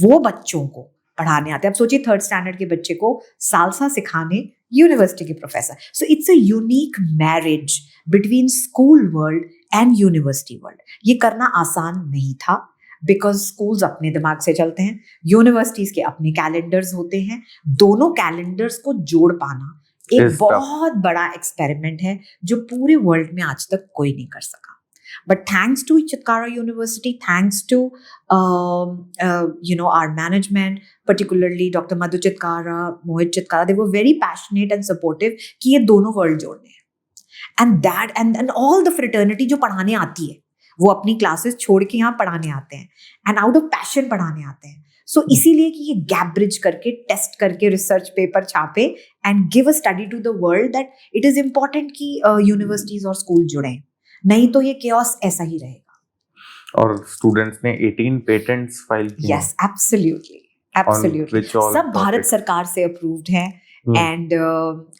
वो बच्चों को पढ़ाने आते हैं. अब सोचिए 3rd स्टैंडर्ड के बच्चे को सालसा सिखाने यूनिवर्सिटी के professor. So it's a unique marriage between school world and university world. ये करना आसान नहीं था बिकॉज स्कूल्स अपने दिमाग से चलते हैं, यूनिवर्सिटीज के अपने कैलेंडर्स होते हैं. दोनों कैलेंडर्स को जोड़ पाना एक Is tough. बहुत बड़ा एक्सपेरिमेंट है जो पूरे वर्ल्ड में आज तक कोई नहीं कर सका. But thanks to Chitkara University, thanks to our management, particularly Dr. Madhu Chitkara, Mohit Chitkara, they were very passionate and supportive कि ये दोनों वर्ल्ड जोड़ने हैं. And all the fraternity जो पढ़ाने आती है, वो अपनी क्लासेस छोड़ के यहाँ पढ़ाने आते हैं and out of passion पढ़ाने आते हैं. So इसीलिए कि ये गैप ब्रिज करके टेस्ट करके रिसर्च पेपर छापे and give a study to the world that it is important कि यूनिवर्सिटीज और स्कूल जुड़ें. नहीं तो ये chaos ऐसा ही रहेगा. और स्टूडेंट्स ने 18 पेटेंट्स फाइल किए. Yes, absolutely. सब भारत सरकार से अप्रूव्ड हैं एंड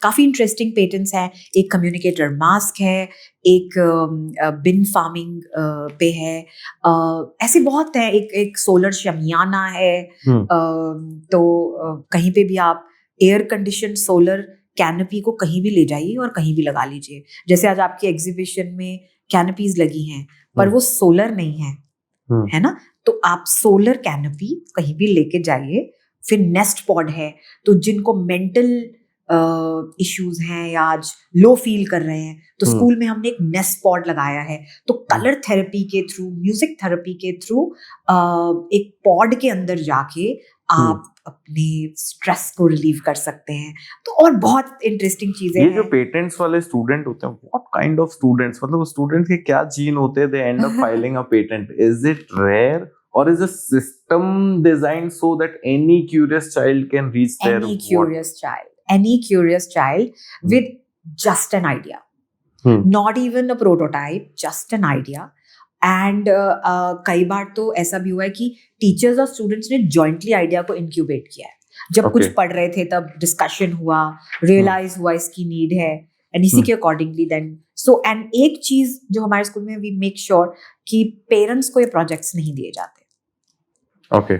काफी इंटरेस्टिंग पेटेंट्स हैं. एक कम्युनिकेटर मास्क है, एक बिन फार्मिंग पे है, ऐसे बहुत हैं. एक सोलर शमियाना है. तो कहीं पे भी आप एयर कंडीशन सोलर कैनपी को कहीं भी ले जाइए और कहीं भी लगा लीजिए. जैसे आज आपकी एग्जीबिशन में कैनपीज लगी हैं पर वो सोलर नहीं है, है ना. तो आप सोलर कैनपी कहीं भी लेके जाइए. फिर नेस्ट पॉड है, तो जिनको मेंटल इश्यूज हैं या आज लो फील कर रहे हैं तो स्कूल में हमने एक नेस्ट पॉड लगाया है. तो कलर थेरेपी के थ्रू, म्यूजिक थेरेपी के थ्रू एक पॉड के अंदर जाके आप अपने स्ट्रेस को रिलीव कर सकते हैं. तो और बहुत इंटरेस्टिंग चीजें ये हैं. जो पेटेंट्स वाले स्टूडेंट होते हैं, व्हाट काइंड ऑफ स्टूडेंट्स, मतलब स्टूडेंट्स के क्या जीन होते हैं, they end up filing a patent. Is it rare or is the system designed so that any curious child can reach their any curious child with just an idea, not even a prototype, just an idea. And कई बार तो ऐसा भी हुआ है कि teachers और students ने jointly idea को इंक्यूबेट किया है. जब कुछ पढ़ रहे थे तब डिस्कशन हुआ, रियलाइज हुआ इसकी नीड है, एंड इसी के अकॉर्डिंगली देन एंड एक चीज जो हमारे स्कूल में वी मेक श्योर कि पेरेंट्स को ये प्रोजेक्ट्स नहीं दिए जाते.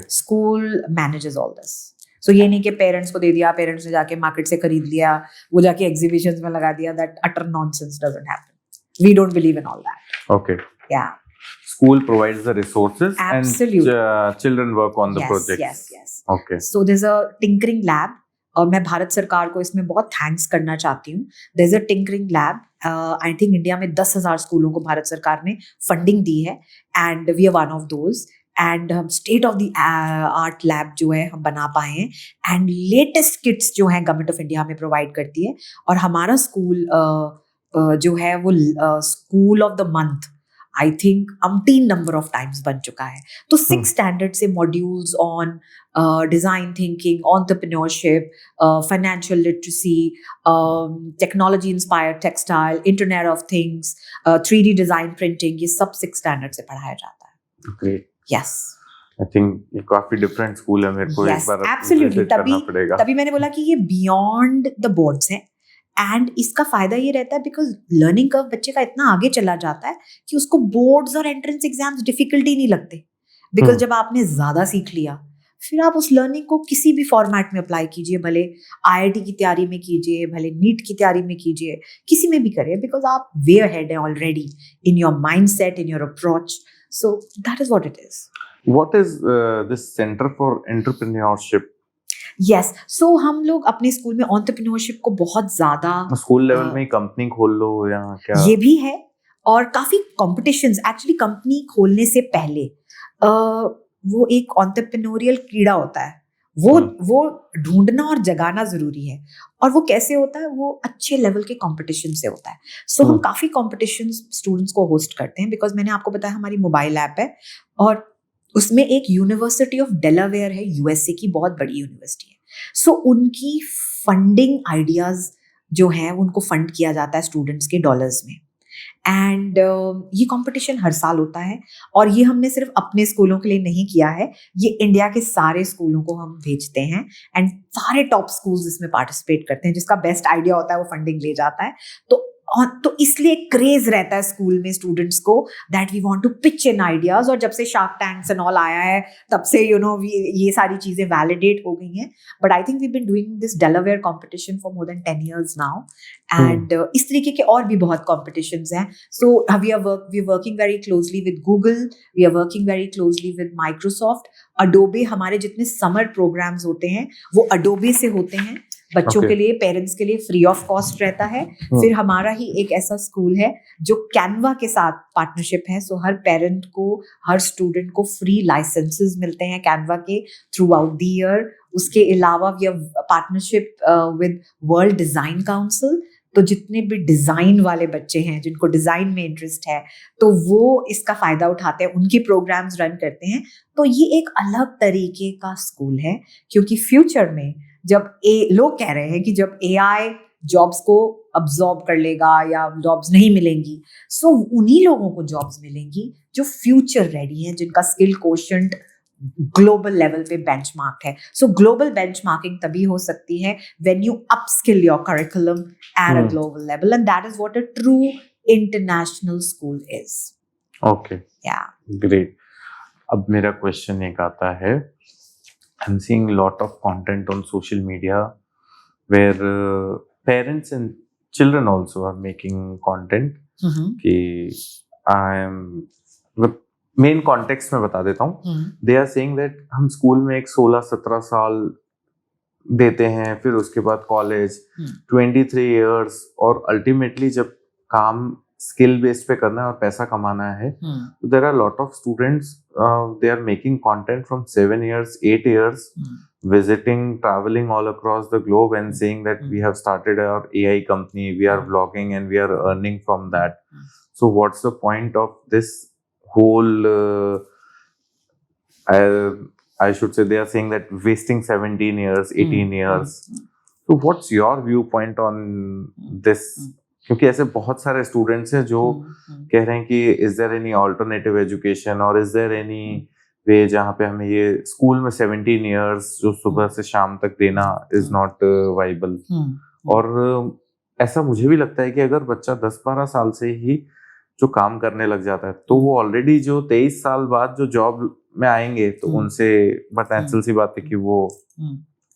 School manages all this. So ये नहीं कि पेरेंट्स को दे दिया, पेरेंट्स ने जाके मार्केट से खरीद लिया, वो जाके एग्जीबिशंस में लगा दिया. That utter nonsense doesn't happen. We don't believe in all that. Okay. Yeah. School provides the resources. Absolutely. And children work on the project. Yes. Okay. So there's a tinkering lab. और मैं भारत सरकार को इसमें बहुत thanks करना चाहती हूँ. There's a tinkering lab. I think India में 10,000 स्कूलों को भारत सरकार ने फंडिंग दी है and we are one of those. And हम state of the art lab जो है हम बना पाए हैं एंड लेटेस्ट किट्स जो हैं गवर्नमेंट ऑफ इंडिया हमें प्रोवाइड करती है. और हमारा स्कूल जो है वो school of the month I think umpteen number of times बन चुका है. तो 6 स्टैंडर्ड से modules on design thinking, entrepreneurship, financial literacy, technology inspired textile, internet of things, 3D design printing, ये सब 6 स्टैंडर्ड से पढ़ाया जाता है. Great. Yes. I think ये काफी डिफरेंट स्कूल है. मेरे को एक बार absolutely. करना पड़ेगा. तभी मैंने बोला कि ये बियॉन्ड द बोर्ड्स है एंड इसका फायदा ये रहता है बिकॉज लर्निंग कर्व बच्चे का इतना आगे चला जाता है कि उसको बोर्ड्स और एंट्रेंस एग्जाम्स डिफिकल्टी नहीं लगते. बिकॉज जब आपने ज्यादा सीख लिया फिर आप उस लर्निंग को किसी भी फॉर्मेट में अप्लाई कीजिए, भले IIT की तैयारी में कीजिए, भले नीट की तैयारी में कीजिए, किसी में भी करिए, बिकॉज आप वे अहेड है already in your mind set, in your approach. So that is what it is. What is this Center for Entrepreneurship? Yes. So हम लोग अपने स्कूल में entrepreneurship को बहुत ज्यादा स्कूल लेवल में ही कंपनी खोल लो या क्या? ये भी है और काफी कॉम्पिटिशन्स. एक्चुअली कंपनी खोलने से पहले वो एक entrepreneurial कीड़ा होता है, वो ढूंढना और जगाना जरूरी है. और वो कैसे होता है? वो अच्छे लेवल के कंपटीशन से होता है. सो हम काफी कंपटीशन स्टूडेंट्स को होस्ट करते हैं बिकॉज मैंने आपको बताया हमारी मोबाइल ऐप है और उसमें एक यूनिवर्सिटी ऑफ डेलावेयर है, USA की बहुत बड़ी यूनिवर्सिटी है. सो उनकी फंडिंग आइडियाज जो हैं उनको फंड किया जाता है स्टूडेंट्स के डॉलर्स में. एंड ये कंपटीशन हर साल होता है, और ये हमने सिर्फ अपने स्कूलों के लिए नहीं किया है, ये इंडिया के सारे स्कूलों को हम भेजते हैं एंड सारे टॉप स्कूल्स इसमें पार्टिसिपेट करते हैं, जिसका बेस्ट आइडिया होता है वो फंडिंग ले जाता है। तो इसलिए क्रेज रहता है स्कूल में स्टूडेंट्स को that we want to pitch in ideas, और जब से शार्क टैंक्स एंड ऑल आया है तब से ये सारी चीजें वैलिडेट हो गई हैं। But I think we been doing this Delaware competition for more than 10 years now, and इस तरीके के और भी बहुत कॉम्पिटिशन्स हैं। So we are working very closely with Google, we are working very closely with Microsoft, Adobe. हमारे जितने summer programmes होते हैं वो अडोबे से होते हैं, बच्चों के लिए, पेरेंट्स के लिए फ्री ऑफ कॉस्ट रहता है। फिर हमारा ही एक ऐसा स्कूल है जो कैनवा के साथ पार्टनरशिप है, सो हर पेरेंट को, हर स्टूडेंट को फ्री लाइसेंसेस मिलते हैं कैनवा के थ्रू आउट द ईयर। उसके अलावा we have partnership with World Design Council, तो जितने भी डिजाइन वाले बच्चे हैं जिनको डिजाइन में इंटरेस्ट है तो वो इसका फायदा उठाते हैं, उनके प्रोग्राम्स रन करते हैं। तो ये एक अलग तरीके का स्कूल है, क्योंकि फ्यूचर में जब लोग कह रहे हैं कि जब AI जॉब्स को अब्सॉर्ब कर लेगा या जॉब्स नहीं मिलेंगी, सो उन्हीं लोगों को जॉब्स मिलेंगी जो फ्यूचर रेडी हैं, जिनका स्किल कोशेंट ग्लोबल लेवल पे बेंचमार्क है। सो ग्लोबल बेंचमार्किंग तभी हो सकती है when you upskill your curriculum at a global level, and that is what a true international school is. Okay, या ग्रेट। अब मेरा क्वेश्चन एक आता है, I'm seeing a lot of content on social media where parents and children also are making content कि main context में बता देता हूँ। दे आर सेइंग दैट हम स्कूल में एक 16-17 साल देते हैं, फिर उसके बाद कॉलेज 23 years, और अल्टीमेटली जब काम स्किल बेस्ड पे करना है और पैसा कमाना है, तो there are lot of students, they are making content from 7 years, 8 years, visiting, traveling all across the globe and saying that we have started our AI company, we are vlogging and we are earning from that. So what's the point of this whole I should say, they are saying that wasting 17 years, 18 years. So what's your viewpoint on this? क्योंकि ऐसे बहुत सारे students हैं जो कह रहे हैं कि is there any alternative education, और इज देयर एनी वे जहाँ पे हमें ये स्कूल में 17 years जो सुबह से शाम तक देना इज नॉट वाइबल। और ऐसा मुझे भी लगता है कि अगर बच्चा 10-12 साल से ही जो काम करने लग जाता है तो वो ऑलरेडी जो 23 साल बाद जो जॉब में आएंगे तो उनसे बट नेचुरल सी बात है कि वो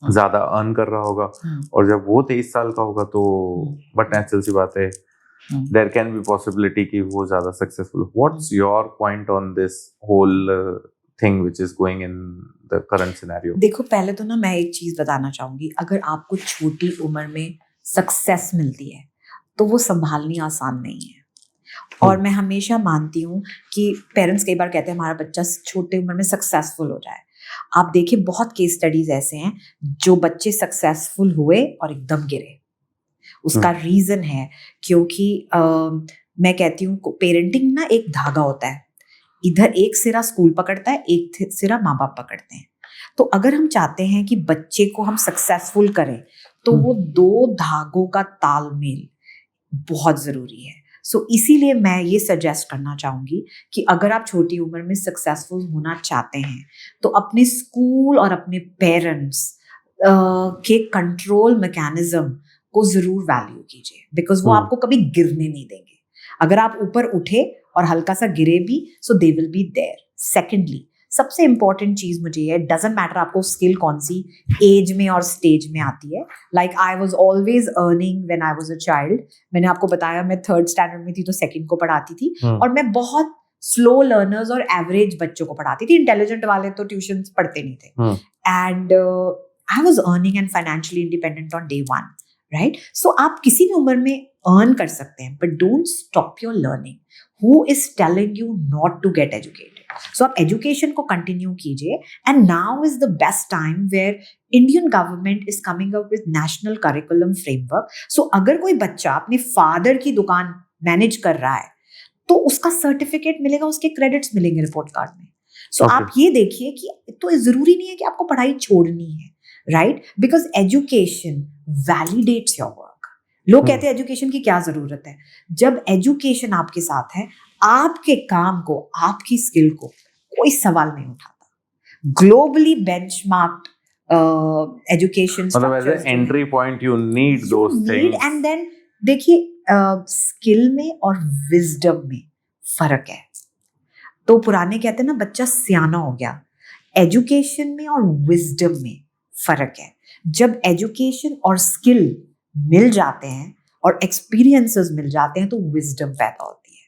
ज्यादा अर्न कर रहा होगा, और जब वो 23 साल का होगा तो बट नेचुरल सी बात है देयर कैन बी पॉसिबिलिटी कि वो ज्यादा successful. What's your point on this whole thing which is going in the current scenario? देखो, पहले तो ना मैं एक चीज बताना चाहूंगी, अगर आपको छोटी उम्र में सक्सेस मिलती है तो वो संभालनी आसान नहीं है। और मैं हमेशा मानती हूँ कि पेरेंट्स कई बार कहते हैं हमारा बच्चा छोटे उम्र में सक्सेसफुल हो जाए। आप देखिए बहुत केस स्टडीज ऐसे हैं जो बच्चे सक्सेसफुल हुए और एकदम गिरे। उसका रीजन है क्योंकि मैं कहती हूँ पेरेंटिंग ना एक धागा होता है, इधर एक सिरा स्कूल पकड़ता है, एक सिरा माँ बाप पकड़ते हैं। तो अगर हम चाहते हैं कि बच्चे को हम सक्सेसफुल करें तो वो दो धागों का तालमेल बहुत जरूरी है। सो इसीलिए मैं ये सजेस्ट करना चाहूंगी कि अगर आप छोटी उम्र में सक्सेसफुल होना चाहते हैं तो अपने स्कूल और अपने पेरेंट्स के कंट्रोल मैकेनिज्म को जरूर वैल्यू कीजिए, बिकॉज वो आपको कभी गिरने नहीं देंगे। अगर आप ऊपर उठे और हल्का सा गिरे भी, so they will be there. Secondly, सबसे इंपॉर्टेंट चीज मुझे ये, डजंट मैटर आपको स्किल कौन सी एज में और स्टेज में आती है। Like I was always earning when I was a child. मैंने आपको बताया मैं 3rd standard में थी तो 2nd को पढ़ाती थी, और मैं बहुत स्लो लर्नर्स और एवरेज बच्चों को पढ़ाती थी। इंटेलिजेंट वाले तो ट्यूशन पढ़ते नहीं थे। And I was earning and financially independent on day 1, right? So आप किसी भी उम्र में अर्न कर सकते हैं, but don't stop your learning. Who is telling you not to get educated? So आप एजुकेशन को कंटिन्यू कीजिए, and now is the best time where Indian government is coming up with national curriculum framework. So अगर कोई बच्चा अपने father की दुकान manage कर रहा है तो उसका सर्टिफिकेट मिलेगा, उसके क्रेडिट्स मिलेंगे रिपोर्ट कार्ड में। सो आप ये देखिए कि तो जरूरी नहीं है कि आपको पढ़ाई छोड़नी है, right? Because education validates your work, लोग कहते हैं एजुकेशन की क्या जरूरत है। जब एजुकेशन आपके साथ है, आपके काम को, आपकी स्किल को कोई सवाल नहीं उठाता। ग्लोबली बेंचमार्क्ड एजुकेशन मतलब as a entry point you need those things. And then देखिए स्किल में और विजडम में फर्क है। तो पुराने कहते हैं ना बच्चा सियाना हो गया, एजुकेशन में और विजडम में फर्क है। जब एजुकेशन और स्किल मिल जाते हैं और एक्सपीरियंसेस मिल जाते हैं तो विजडम पैदा होती है।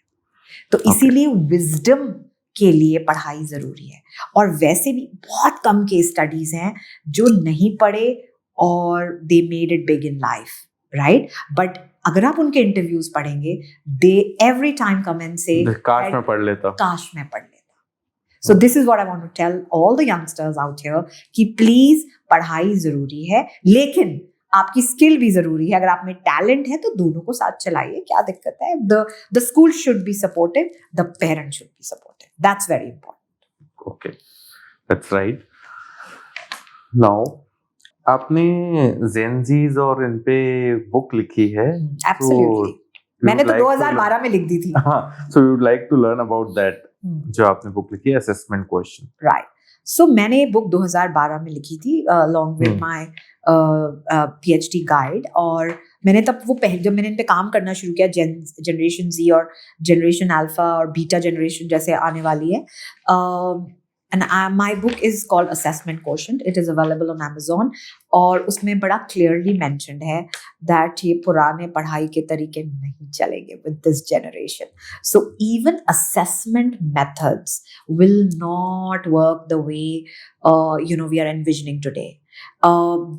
तो इसीलिए विजडम के लिए पढ़ाई जरूरी है। और वैसे भी बहुत कम केस स्टडीज हैं जो नहीं पढ़े और they made it big in life, right? But अगर आप उनके इंटरव्यूज पढ़ेंगे, दे एवरी टाइम कम एंड से काश मैं पढ़ लेता, काश मैं पढ़ लेता। So this is what I want to tell all the youngsters out here कि प्लीज पढ़ाई जरूरी है, लेकिन आपकी स्किल भी जरूरी है। अगर आप में टैलेंट है तो दोनों को साथ चलाइए, क्या दिक्कत है? The school should be supportive, the parent should be supportive. That's very important. Okay, that's right. Now आपने जेनजीज और इन पे बुक लिखी है। Absolutely. मैंने तो 2012 में लिख दी थी। So we would like to learn about that. जो आपने बुक लिखी है, असेसमेंट क्वेश्चन। राइट। सो मैंने बुक 2012 में लिखी थी along with my PhD guide. और मैंने तब वो जब मैंने इन पे काम करना शुरू किया, जनरेशन Z और जनरेशन अल्फा और बीटा जनरेशन जैसे आने वाली है, and my book is called Assessment Quotient. It is available on Amazon. और उसमें बड़ा clearly mentioned है that ये पुराने पढ़ाई के तरीके नहीं चलेंगे with this generation. So even assessment methods will not work the way we are envisioning today.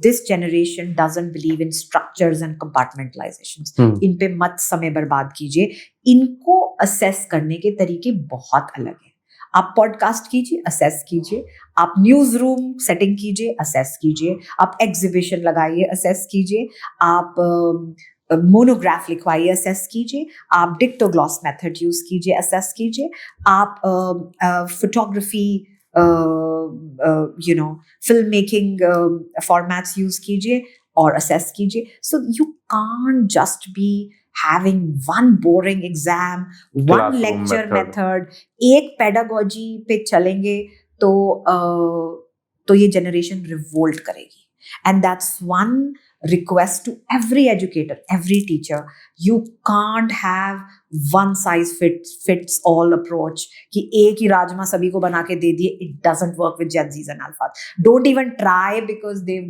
This generation doesn't believe in structures and compartmentalizations. इन पे मत समय बर्बाद कीजिए। इनको assess करने के तरीके बहुत अलग हैं। आप पॉडकास्ट कीजिए, असेस कीजिए। आप न्यूज रूम सेटिंग कीजिए, असेस कीजिए। आप एग्जीबिशन लगाइए, असेस कीजिए। आप मोनोग्राफ लिखवाइए, असेस कीजिए। आप डिक्टोग्लॉस मेथड यूज कीजिए, असेस कीजिए। आप photography film making formats use कीजिए और असेस कीजिए। So you can't just be having one boring exam, one lecture method, एक pedagogy पे चलेंगे तो ये generation revolt करेगी। And that's one request to every educator, every teacher. You can't have one size fits all approach कि एक ही राजमा सभी को बना के दे दिए। It doesn't work with Gen Zs and Alphas. Don't even try because they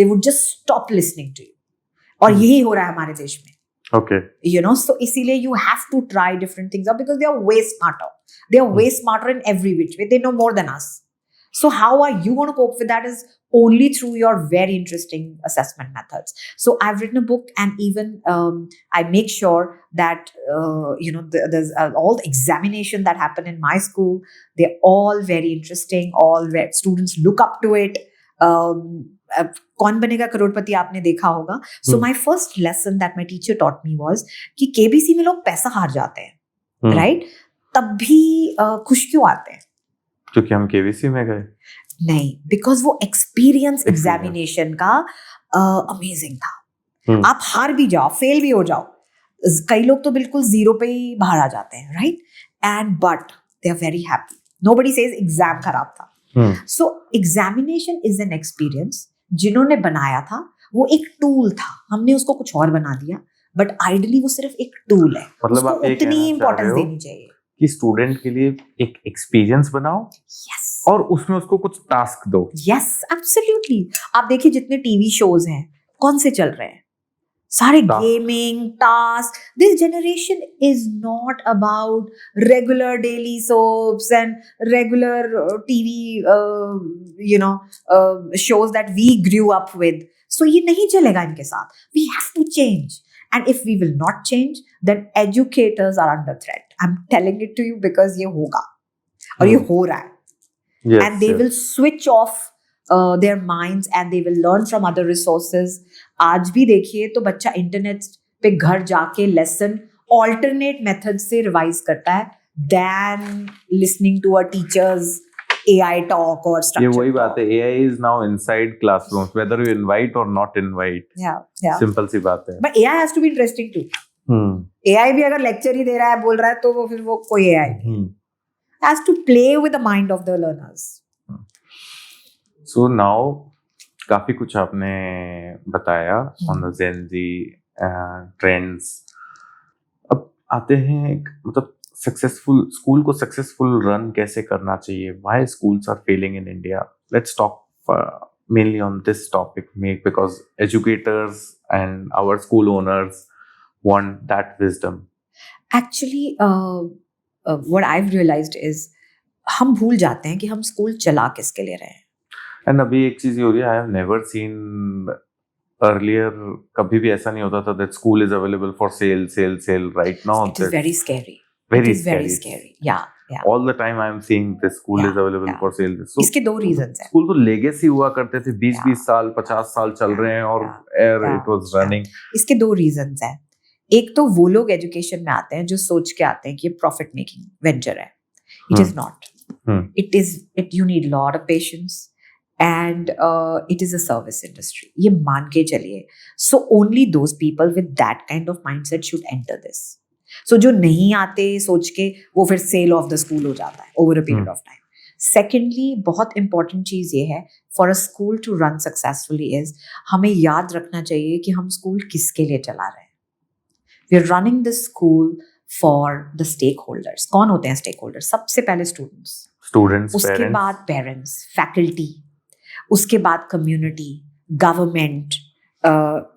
would just stop listening to you. और यही हो रहा है हमारे देश में। Okay. So इसीलिए you have to try different things out because they are way smarter. They are way smarter in every which way. They know more than us. So how are you going to cope with that is only through your very interesting assessment methods. So I've written a book, and even I make sure that there's all the examination that happen in my school. They're all very interesting. All where students look up to it. कौन बनेगा करोड़पति आपने देखा होगा। So my first lesson that my teacher taught me was कि KBC में लोग पैसा हार जाते हैं, राइट? तब भी खुश क्यों आते हैं? क्योंकि हम केबीसी में गए? नहीं, बिकॉज वो एक्सपीरियंस एग्जामिनेशन का अमेजिंग था। आप हार भी जाओ, फेल भी हो जाओ, कई लोग तो बिल्कुल जीरो पे ही बाहर आ जाते हैं, right? And but they are very happy. Nobody says exam खराब था। So examination is an experience. जिन्होंने बनाया था वो एक टूल था, हमने उसको कुछ और बना दिया, बट आइडियली वो सिर्फ एक टूल है। मतलब उसको उतनी इंपॉर्टेंस देनी चाहिए कि स्टूडेंट के लिए एक एक्सपीरियंस बनाओ। yes. और उसमें उसको कुछ टास्क दो। yes, absolutely. आप देखिए जितने टीवी शोज हैं कौन से चल रहे हैं, सारे gaming task. This generation is not about regular daily soaps and regular TV shows that we grew up with. So ये नहीं चलेगा इनके साथ। We have to change. And if we will not change, then educators are under threat. I'm telling it to you because ये होगा और ये हो रहा है। Yes, and they will switch off their minds and they will learn from other resources. आज भी देखिए तो बच्चा इंटरनेट पे घर जाके लेसन ऑल्टरनेट मेथड से रिवाइज करता है than listening to a teacher's AI talk or ये structured वही talk. बात है, AI is now inside classrooms, whether you invite or not invite. Yeah. Simple सी बात है. But AI has to be interesting too. AI भी अगर lecture ही दे रहा है, बोल रहा है, तो वो फिर वो कोई AI नहीं. Has to play with the mind of the learners. So now काफी कुछ आपने बताया on the Gen Z trends. अब आते हैं मतलब सक्सेसफुल स्कूल को सक्सेसफुल रन कैसे करना चाहिए. Why schools are failing in India. Let's talk mainly on this topic because educators and our school owners want that wisdom. Actually, what I've realized is हम भूल जाते हैं कि हम स्कूल चला किसके लिए रहे हैं. एंड अभी एक चीज ये हो रही है, I have never seen earlier, कभी भी ऐसा नहीं होता था that school is available for sale. Right now It is very scary. very It is very scary. Yeah. All the time I am seeing this school is available for sale. इसके दो reasons हैं. School तो legacy हुआ करते थे, 20 साल 50 साल चल रहे हैं और इट वाज रनिंग. इसके दो रीजंस हैं. एक तो वो लोग एजुकेशन में आते हैं जो सोच के आते हैं कि ये प्रॉफिट मेकिंग वेंचर है. It is not. It you need lot of patience and it is a service industry. ये मान के चलिए. So only those people with that kind of mindset should enter this. So जो नहीं आते सोच के वो फिर sale of the school हो जाता है over a period of time. Secondly, बहुत important चीज़ ये है for a school to run successfully is हमें याद रखना चाहिए कि हम स्कूल किसके लिए चला रहे हैं. We are running this school for the stakeholders. कौन होते हैं stakeholders? सबसे पहले students, उसके बाद parents, faculty, उसके बाद कम्युनिटी, गवर्नमेंट,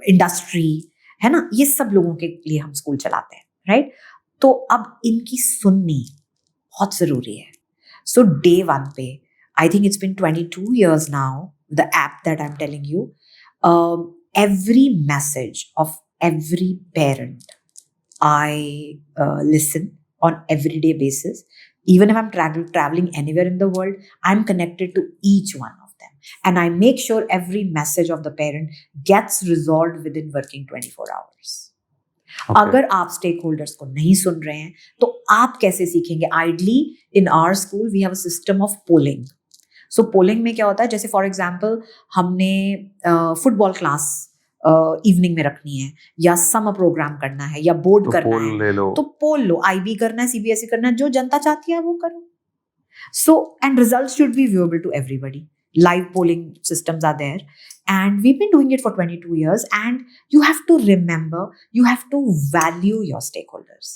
इंडस्ट्री, है ना. ये सब लोगों के लिए हम स्कूल चलाते हैं, राइट. तो अब इनकी सुननी बहुत जरूरी है. सो डे 1 पे I think it's been 22 years now the app that I am telling you, every message of every parent I listen on everyday basis. Even if I'm traveling anywhere in the world, I'm connected to each one of them. And I make sure every message of the parent gets resolved within working 24 hours. Okay. अगर आप stakeholders को नहीं सुन रहे हैं, तो आप कैसे सीखेंगे? Ideally, in our school, we have a system of polling. So polling में क्या होता है? जैसे for example, हमने football class इवनिंग में रखनी है, या समर प्रोग्राम करना है, या बोर्ड करना है, तो पोल लो. IB करना है, CBSE करना है, जो जनता चाहती है वो करो. So and results should be viewable to everybody. Live polling systems are there, and we've been doing it for 22 years. And you have to remember, you have to value your stakeholders,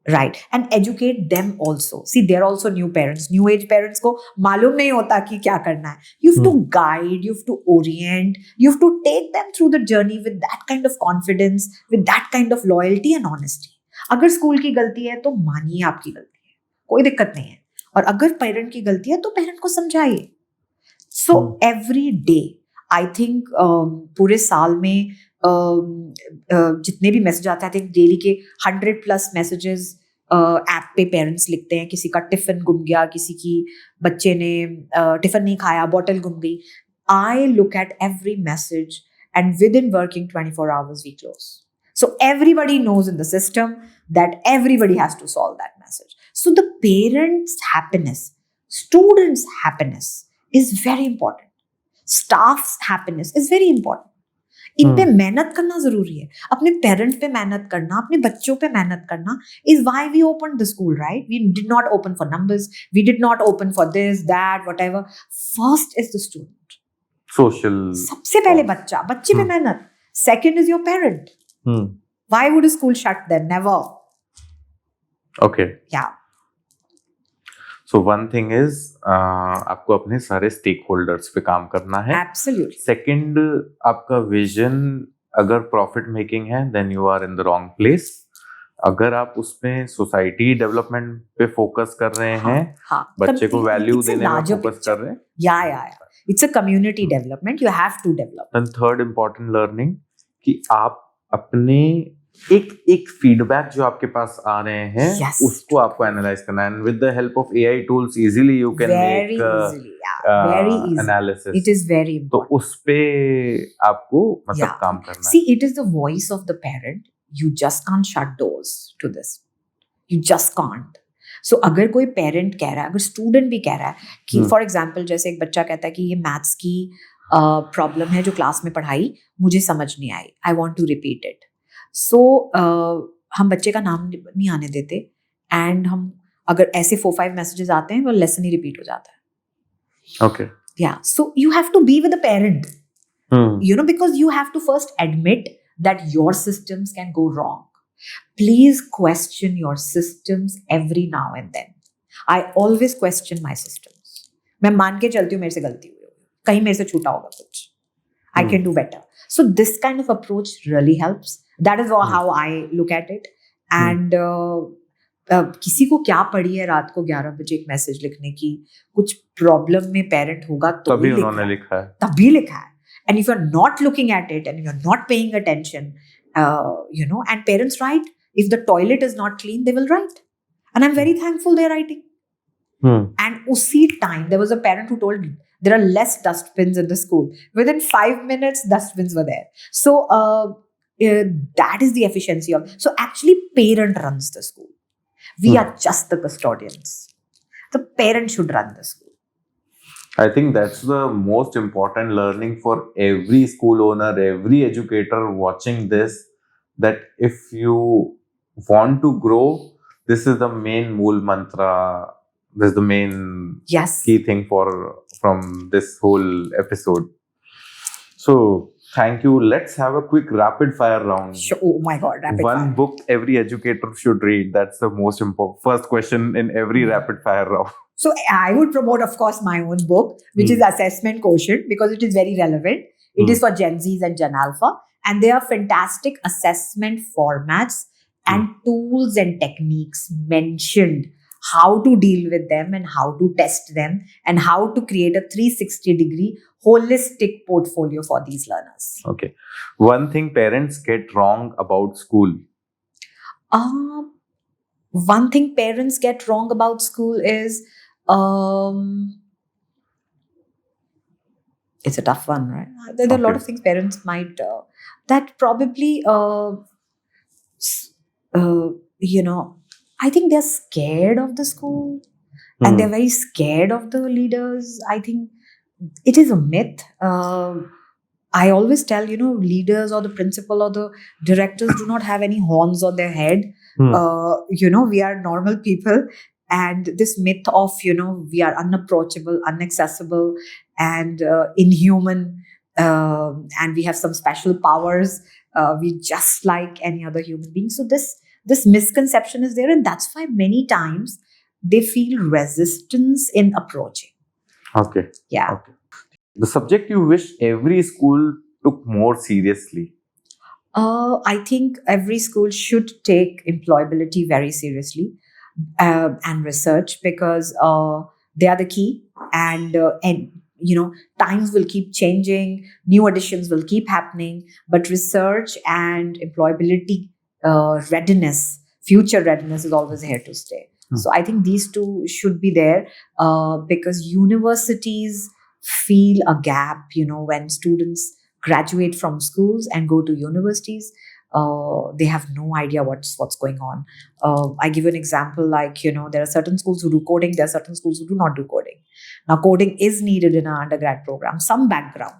right? And educate them also. See, they're also new parents, new age parents को मालूम नहीं होता कि क्या करना है. You have to guide, you have to orient, you have to take them through the journey with that kind of confidence, with that kind of loyalty and honesty. अगर school की गलती है तो मानिए आपकी गलती है, कोई दिक्कत नहीं है. और अगर पेरेंट की गलती है तो पेरेंट को समझाइए. So every day, I think पूरे साल में जितने भी मैसेज आते हैं, आई थिंक डेली के 100+ मैसेजेस ऐप पे पेरेंट्स लिखते हैं. किसी का टिफिन गुम गया, किसी की बच्चे ने टिफिन नहीं खाया, बॉटल गुम गई. I look at every message and with in working 24 hours we close. So everybody knows in the system that everybody has to solve that message. So the parents' happiness, students' happiness is very important. Staff's happiness is very important. इन पे मेहनत करना जरूरी है. अपने parent पे मेहनत करना, अपने बच्चों पे मेहनत करना is why we opened the school, right? We did not open for numbers. We did not open for this, that, whatever. First is the student. Social. सबसे पहले बच्चा, बच्चे पे मेहनत. Second is your parent. Why would a school shut them? Never. Okay. Yeah. So one thing is आपको अपने सारे stake holders पे काम करना है. Absolutely. सेकंड, आपका विजन अगर प्रॉफिट मेकिंग है then you are in the wrong place. अगर आप उसमें सोसाइटी डेवलपमेंट पे फोकस कर रहे हैं, बच्चे को वैल्यू देने में फोकस कर रहे हैं, yeah. It's a community development. You have to develop. Then third important learning कि आप अपने एक फीडबैक जो आपके पास आ रहे हैं, yes, उसको आपको एनालाइज करना है. And with the help of AI tools easily you can make very easy analysis. It is very important. तो उस पे आपको मतलब काम करना है. See, it is the voice of the parent. You just can't shut doors to this. You just can't. सो अगर कोई पेरेंट कह रहा है, अगर स्टूडेंट भी कह रहा है कि हम्म। फॉर एग्जाम्पल जैसे एक बच्चा कहता है कि ये मैथ्स की प्रॉब्लम है जो क्लास में पढ़ाई मुझे समझ नहीं आई, I want to repeat it. So हम बच्चे का नाम नहीं आने देते एंड हम अगर ऐसे 4-5 मैसेजेस आते हैं वो लेसन ही रिपीट हो जाता है. Okay. Yeah, so you have to be with the parent, Hmm. because you have to first admit that your systems can go wrong. Please question your systems every now and then. I always question my systems. मैं मान के चलती हूँ मेरे से गलती हुई होगी, कहीं मेरे से छूटा होगा कुछ. I can do better. So this kind of approach really helps. That is how I look at it. And किसी को क्या पड़ी है रात को 11 बजे एक मैसेज लिखने की, कुछ प्रॉब्लम में पेरेंट होगा तो तभी उन्होंने लिखा है. तभी लिखा है. And if you're not looking at it and you're not paying attention, and parents write, if the toilet is not clean, they will write. And I'm very thankful they're writing. And usi time, there was a parent who told me there are less dustbins in the school. Within 5 minutes, dustbins were there. So that is the efficiency of. So actually, parent runs the school. We are just the custodians. The parent should run the school. I think that's the most important learning for every school owner, every educator watching this, that if you want to grow, this is the main mool mantra. This is the main key thing from this whole episode. So thank you. Let's have a quick rapid fire round. Sure. Oh my God, rapid fire. One book every educator should read. That's the most important first question in every rapid fire round. So I would promote, of course, my own book, which is Assessment Quotient, because it is very relevant. It is for Gen Zs and Gen Alpha. And there are fantastic assessment formats and tools and techniques mentioned, how to deal with them and how to test them and how to create a 360-degree holistic portfolio for these learners. Okay. One thing parents get wrong about school. One thing parents get wrong about school is, it's a tough one, right? There are a lot of things parents might, that probably, I think they're scared of the school and they're very scared of the leaders. I think it is a myth. I always tell, leaders or the principal or the directors do not have any horns on their head. We are normal people. And this myth of, we are unapproachable, inaccessible, and inhuman, and we have some special powers. We just like any other human being. So this misconception is there, and that's why many times they feel resistance in approaching. Okay. Yeah. Okay. The subject you wish every school took more seriously? I think every school should take employability very seriously. And research, because they are the key, and times will keep changing, new additions will keep happening, but research and employability readiness, future readiness is always here to stay. So I think these two should be there, because universities feel a gap, when students graduate from schools and go to universities. They have no idea what's going on. I give you an example, like, there are certain schools who do coding, there are certain schools who do not do coding. Now, coding is needed in our undergrad program, some background.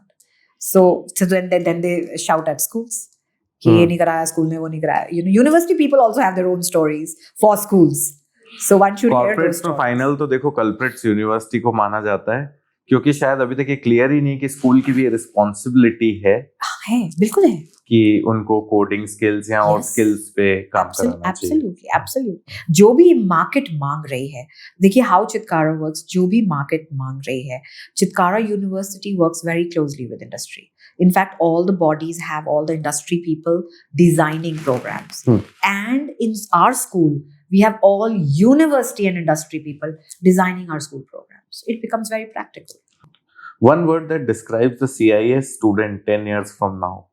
So then they shout at schools. University people also have their own stories for schools. So one should hear those stories. Final तो देखो culprits university को माना जाता है, क्योंकि शायद अभी तक ये क्लियर ही नहीं कि स्कूल की भी रिस्पॉन्सिबिलिटी है, बिल्कुल है, कि उनको कोडिंग स्किल्स या और स्किल्स पे काम करना चाहिए. एब्सोल्युटली. जो भी मार्केट मांग रही है, देखिए हाउ चितकारा वर्क्स, जो भी मार्केट मांग रही है, Chitkara university works very closely with industry. In fact, all the bodies have all the industry people designing programs. And in our school, we have all university and industry people designing our school programs. It becomes very practical. One word that describes the CIS student 10 years from now.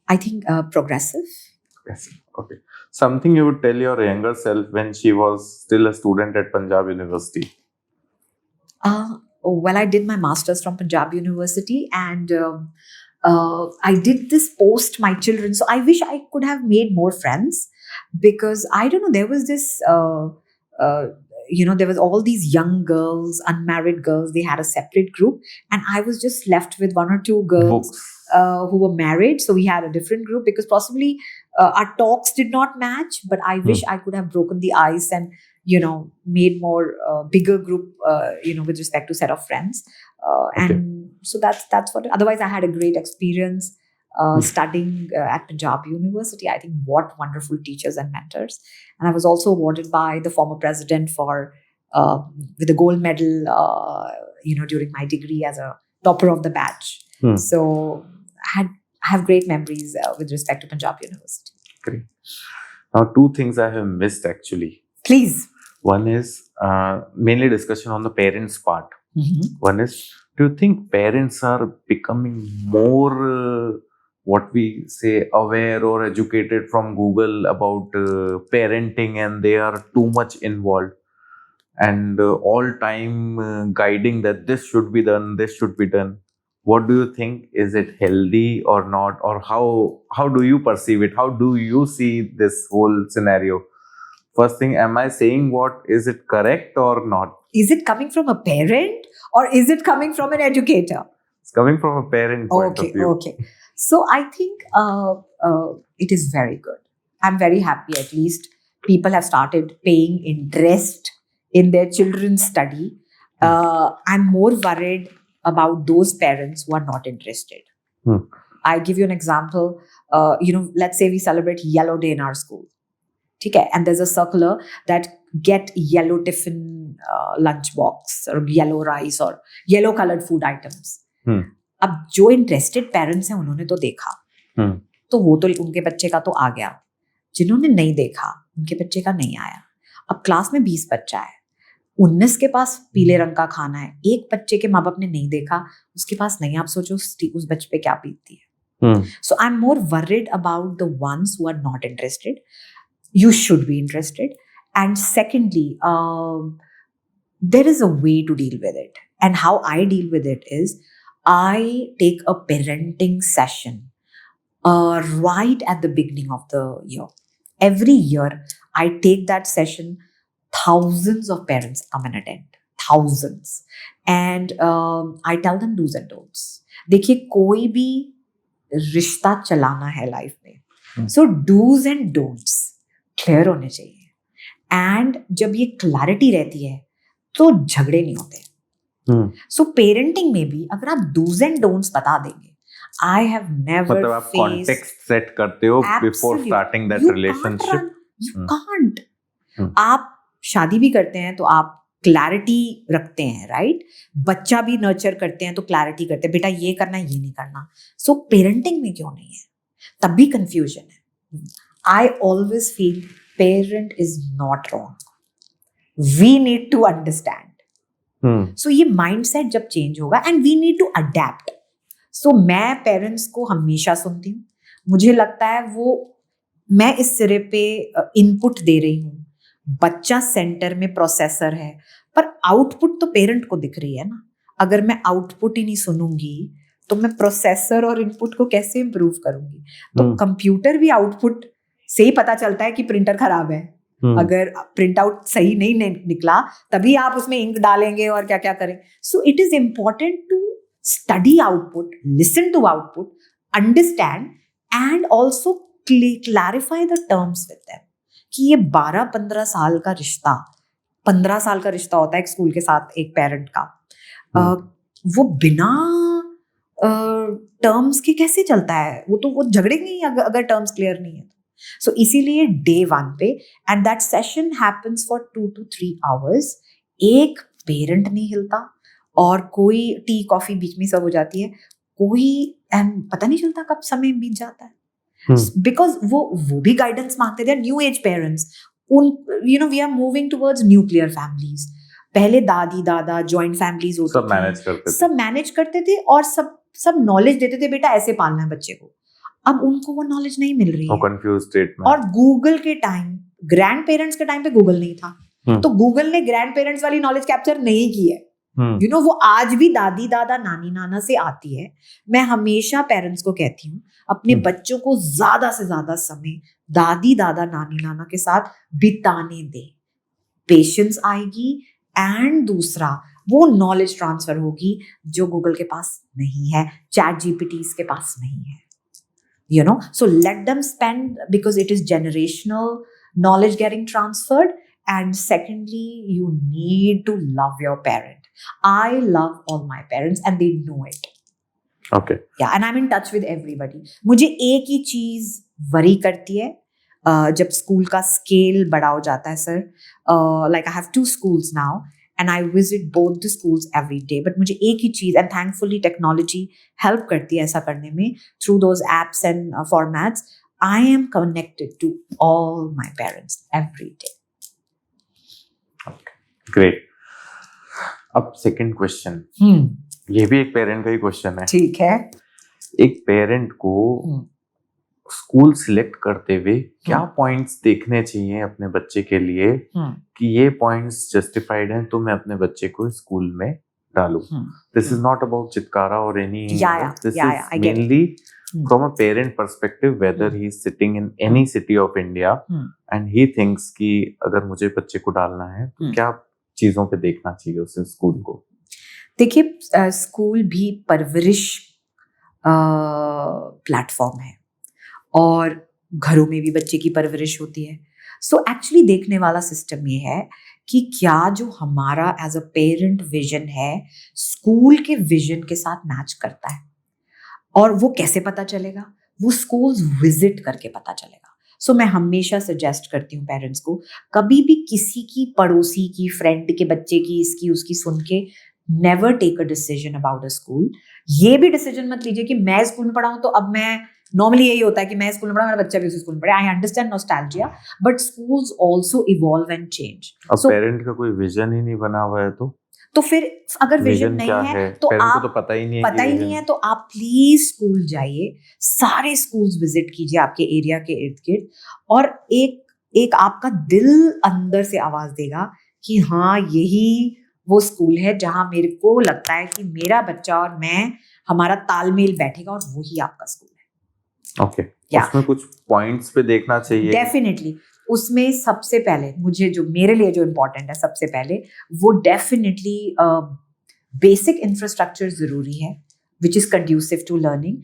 I think progressive. Progressive. Okay. Something you would tell your younger self when she was still a student at Punjab University. Well, I did my master's from Punjab University, and I did this post my children. So I wish I could have made more friends, because I don't know, there was this there was all these young girls, unmarried girls. They had a separate group, and I was just left with one or two girls Books. who were married. So we had a different group because possibly our talks did not match. But I wish I could have broken the ice and made more bigger group with respect to set of friends. Okay. And so that's what. Otherwise, I had a great experience studying at Punjab University. I think what wonderful teachers and mentors. And I was also awarded by the former president for with a gold medal, during my degree as a topper of the batch. So I have great memories with respect to Punjab University. Great. Now, two things I have missed actually. Please. One is mainly discussion on the parents' part. Mhm. One is, do you think parents are becoming more, what we say, aware or educated from Google about parenting, and they are too much involved and all time guiding that this should be done, this should be done? What do you think? Is it healthy or not? Or how do you perceive it? How do you see this whole scenario? First thing, am I saying is it correct or not? Is it coming from a parent or is it coming from an educator? It's coming from a parent point of view. Okay. So I think it is very good. I'm very happy. At least people have started paying interest in their children's study. I'm more worried about those parents who are not interested. I give you an example. Let's say we celebrate Yellow Day in our school. Okay, and there's a circular that get yellow tiffin lunch box or yellow rice or yellow colored food items. अब जो interested parents हैं उन्होंने तो देखा, तो वो तो उनके बच्चे का तो आ गया. जिन्होंने नहीं देखा उनके बच्चे का नहीं आया. अब क्लास में 20 बच्चा है, 19 के पास पीले रंग का खाना है, एक बच्चे के माँ बाप ने नहीं देखा, उसके पास नहीं. आप सोचो उस बच्चे पे क्या बीतती है. So I'm more worried about the ones who are not interested. You should be interested. And secondly, there is a way to deal with it. And how I deal with it is I take a parenting session right at the beginning of the year. Every year, I take that session. Thousands of parents come and attend. Thousands. And I tell them do's and don'ts. देखिए कोई भी रिश्ता चलाना है life में. So do's and don'ts clear होने चाहिए. And जब ये क्लैरिटी रहती है तो झगड़े नहीं होते. सो पेरेंटिंग में भी अगर आप डूज एंड डोंट्स बता देंगे, आई हैव नेवर मतलब आप कॉन्टेक्स्ट सेट करते हो before starting that relationship. You can't. आप शादी भी करते हैं तो आप क्लैरिटी रखते हैं, राइट? बच्चा भी नर्चर करते हैं तो क्लैरिटी करते हैं, बेटा ये करना ये नहीं करना. सो पेरेंटिंग में क्यों नहीं है? तब भी कंफ्यूजन है. I always feel parent is not wrong. We need to understand. So ये mindset जब change होगा and we need to adapt. So मैं parents को हमेशा सुनती हूँ. मुझे लगता है मैं इस सिरे पे input दे रही हूँ. बच्चा सेंटर में प्रोसेसर है, पर आउटपुट तो पेरेंट को दिख रही है ना. अगर मैं आउटपुट ही नहीं सुनूंगी तो मैं प्रोसेसर और इनपुट को कैसे इम्प्रूव करूंगी? तो कंप्यूटर भी आउटपुट से ही पता चलता है कि प्रिंटर खराब है. अगर प्रिंट आउट सही नहीं निकला तभी आप उसमें इंक डालेंगे और क्या क्या करें. So it is important to study output, listen to output, understand and also clarify the terms with them कि ये 12-15 साल का रिश्ता, 15 साल का रिश्ता होता है एक स्कूल के साथ एक पेरेंट का. वो बिना टर्म्स के कैसे चलता है? वो झगड़ेंगे अगर टर्म्स क्लियर नहीं है. सो इसीलिए डे 1 पे, and that session happens for 2 to 3 hours, एक पेरेंट नहीं हिलता और कोई टी कॉफी बीच में सर्व हो जाती है, कोई एंड पता नहीं चलता कब समय बीत जाता है. बिकॉज वो भी गाइडेंस मांगते थे. New age parents, we are moving towards nuclear families. पहले दादी दादा जॉइंट फैमिलीज होती थी, सब मैनेज करते थे और सब नॉलेज देते थे, बेटा ऐसे पालना है बच्चे को. अब उनको वो नॉलेज नहीं मिल रही है. कंफ्यूज स्टेट में. और गूगल के टाइम, ग्रैंड पेरेंट्स के टाइम पे गूगल नहीं था, तो गूगल ने ग्रैंड पेरेंट्स वाली नॉलेज कैप्चर नहीं की है. वो आज भी दादी दादा नानी नाना से आती है. मैं हमेशा पेरेंट्स को कहती हूँ अपने बच्चों को ज्यादा से ज्यादा समय दादी दादा नानी नाना के साथ बिताने दे. पेशेंस आएगी, एंड दूसरा वो नॉलेज ट्रांसफर होगी जो गूगल के पास नहीं है, चैट जीपीटीज के पास नहीं है. So let them spend, because it is generational knowledge getting transferred. And secondly, you need to love your parent. I love all my parents and they know it. Okay. Yeah, and I'm in touch with everybody. मुझे एक ही चीज worry करती है जब school का scale बड़ा हो जाता है sir. Like I have 2 schools now and I visit both the schools every day. But मुझे एक ही चीज, and thankfully technology help करती है ऐसा करने में through those apps and formats. I am connected to all my parents every day. Okay. Great. अब second question, ये भी एक पेरेंट का ही क्वेश्चन है. ठीक है. एक पेरेंट को स्कूल सिलेक्ट करते हुए क्या पॉइंट्स देखने चाहिए अपने बच्चे के लिए कि ये पॉइंट्स जस्टिफाइड हैं तो मैं अपने बच्चे को स्कूल में डालूं. This is not about Chitkara और any, this is mainly from a parent perspective, whether he is sitting in any city of India and he thinks कि अगर मुझे बच्चे को डालना है तो क्या चीजों पे देखना चाहिए उसे स्कूल को. देखिए स्कूल भी परवरिश प्लेटफॉर्म है और घरों में भी बच्चे की परवरिश होती है. सो एक्चुअली देखने वाला सिस्टम ये है कि क्या जो हमारा एज अ पेरेंट विजन है स्कूल के विजन के साथ मैच करता है. और वो कैसे पता चलेगा? वो स्कूल्स विजिट करके पता चलेगा. सो मैं हमेशा सजेस्ट करती हूँ पेरेंट्स को, कभी भी किसी की पड़ोसी की, फ्रेंड के बच्चे की, इसकी उसकी सुन के never take a decision about a school. ये भी डिसीजन मत लीजिए कि मैं स्कूल में पढ़ा हूँ तो अब मैं, नॉर्मली यही होता है कि मैं स्कूल में पढ़ा, मेरा बच्चा भी उसी स्कूल में पढ़े. I understand nostalgia, but schools also evolve and change. अब पेरेंट का कोई विजन ही नहीं बना हुआ है तो फिर अगर विजन नहीं है तो आप तो पता ही नहीं है तो आप प्लीज स्कूल जाइए, सारे स्कूल्स विजिट कीजिए आपके एरिया के इर्द गिर्द, और एक आपका दिल अंदर से आवाज देगा कि हाँ यही वो स्कूल है जहां मेरे को लगता है कि मेरा बच्चा और मैं, हमारा तालमेल बैठेगा, और वही आपका स्कूल है. ओके. उसमें कुछ पॉइंट्स पे देखना चाहिए. डेफिनेटली. उसमें सबसे पहले मुझे जो, मेरे लिए जो इम्पोर्टेंट है सबसे पहले, वो डेफिनेटली बेसिक इंफ्रास्ट्रक्चर जरूरी है which is conducive to learning.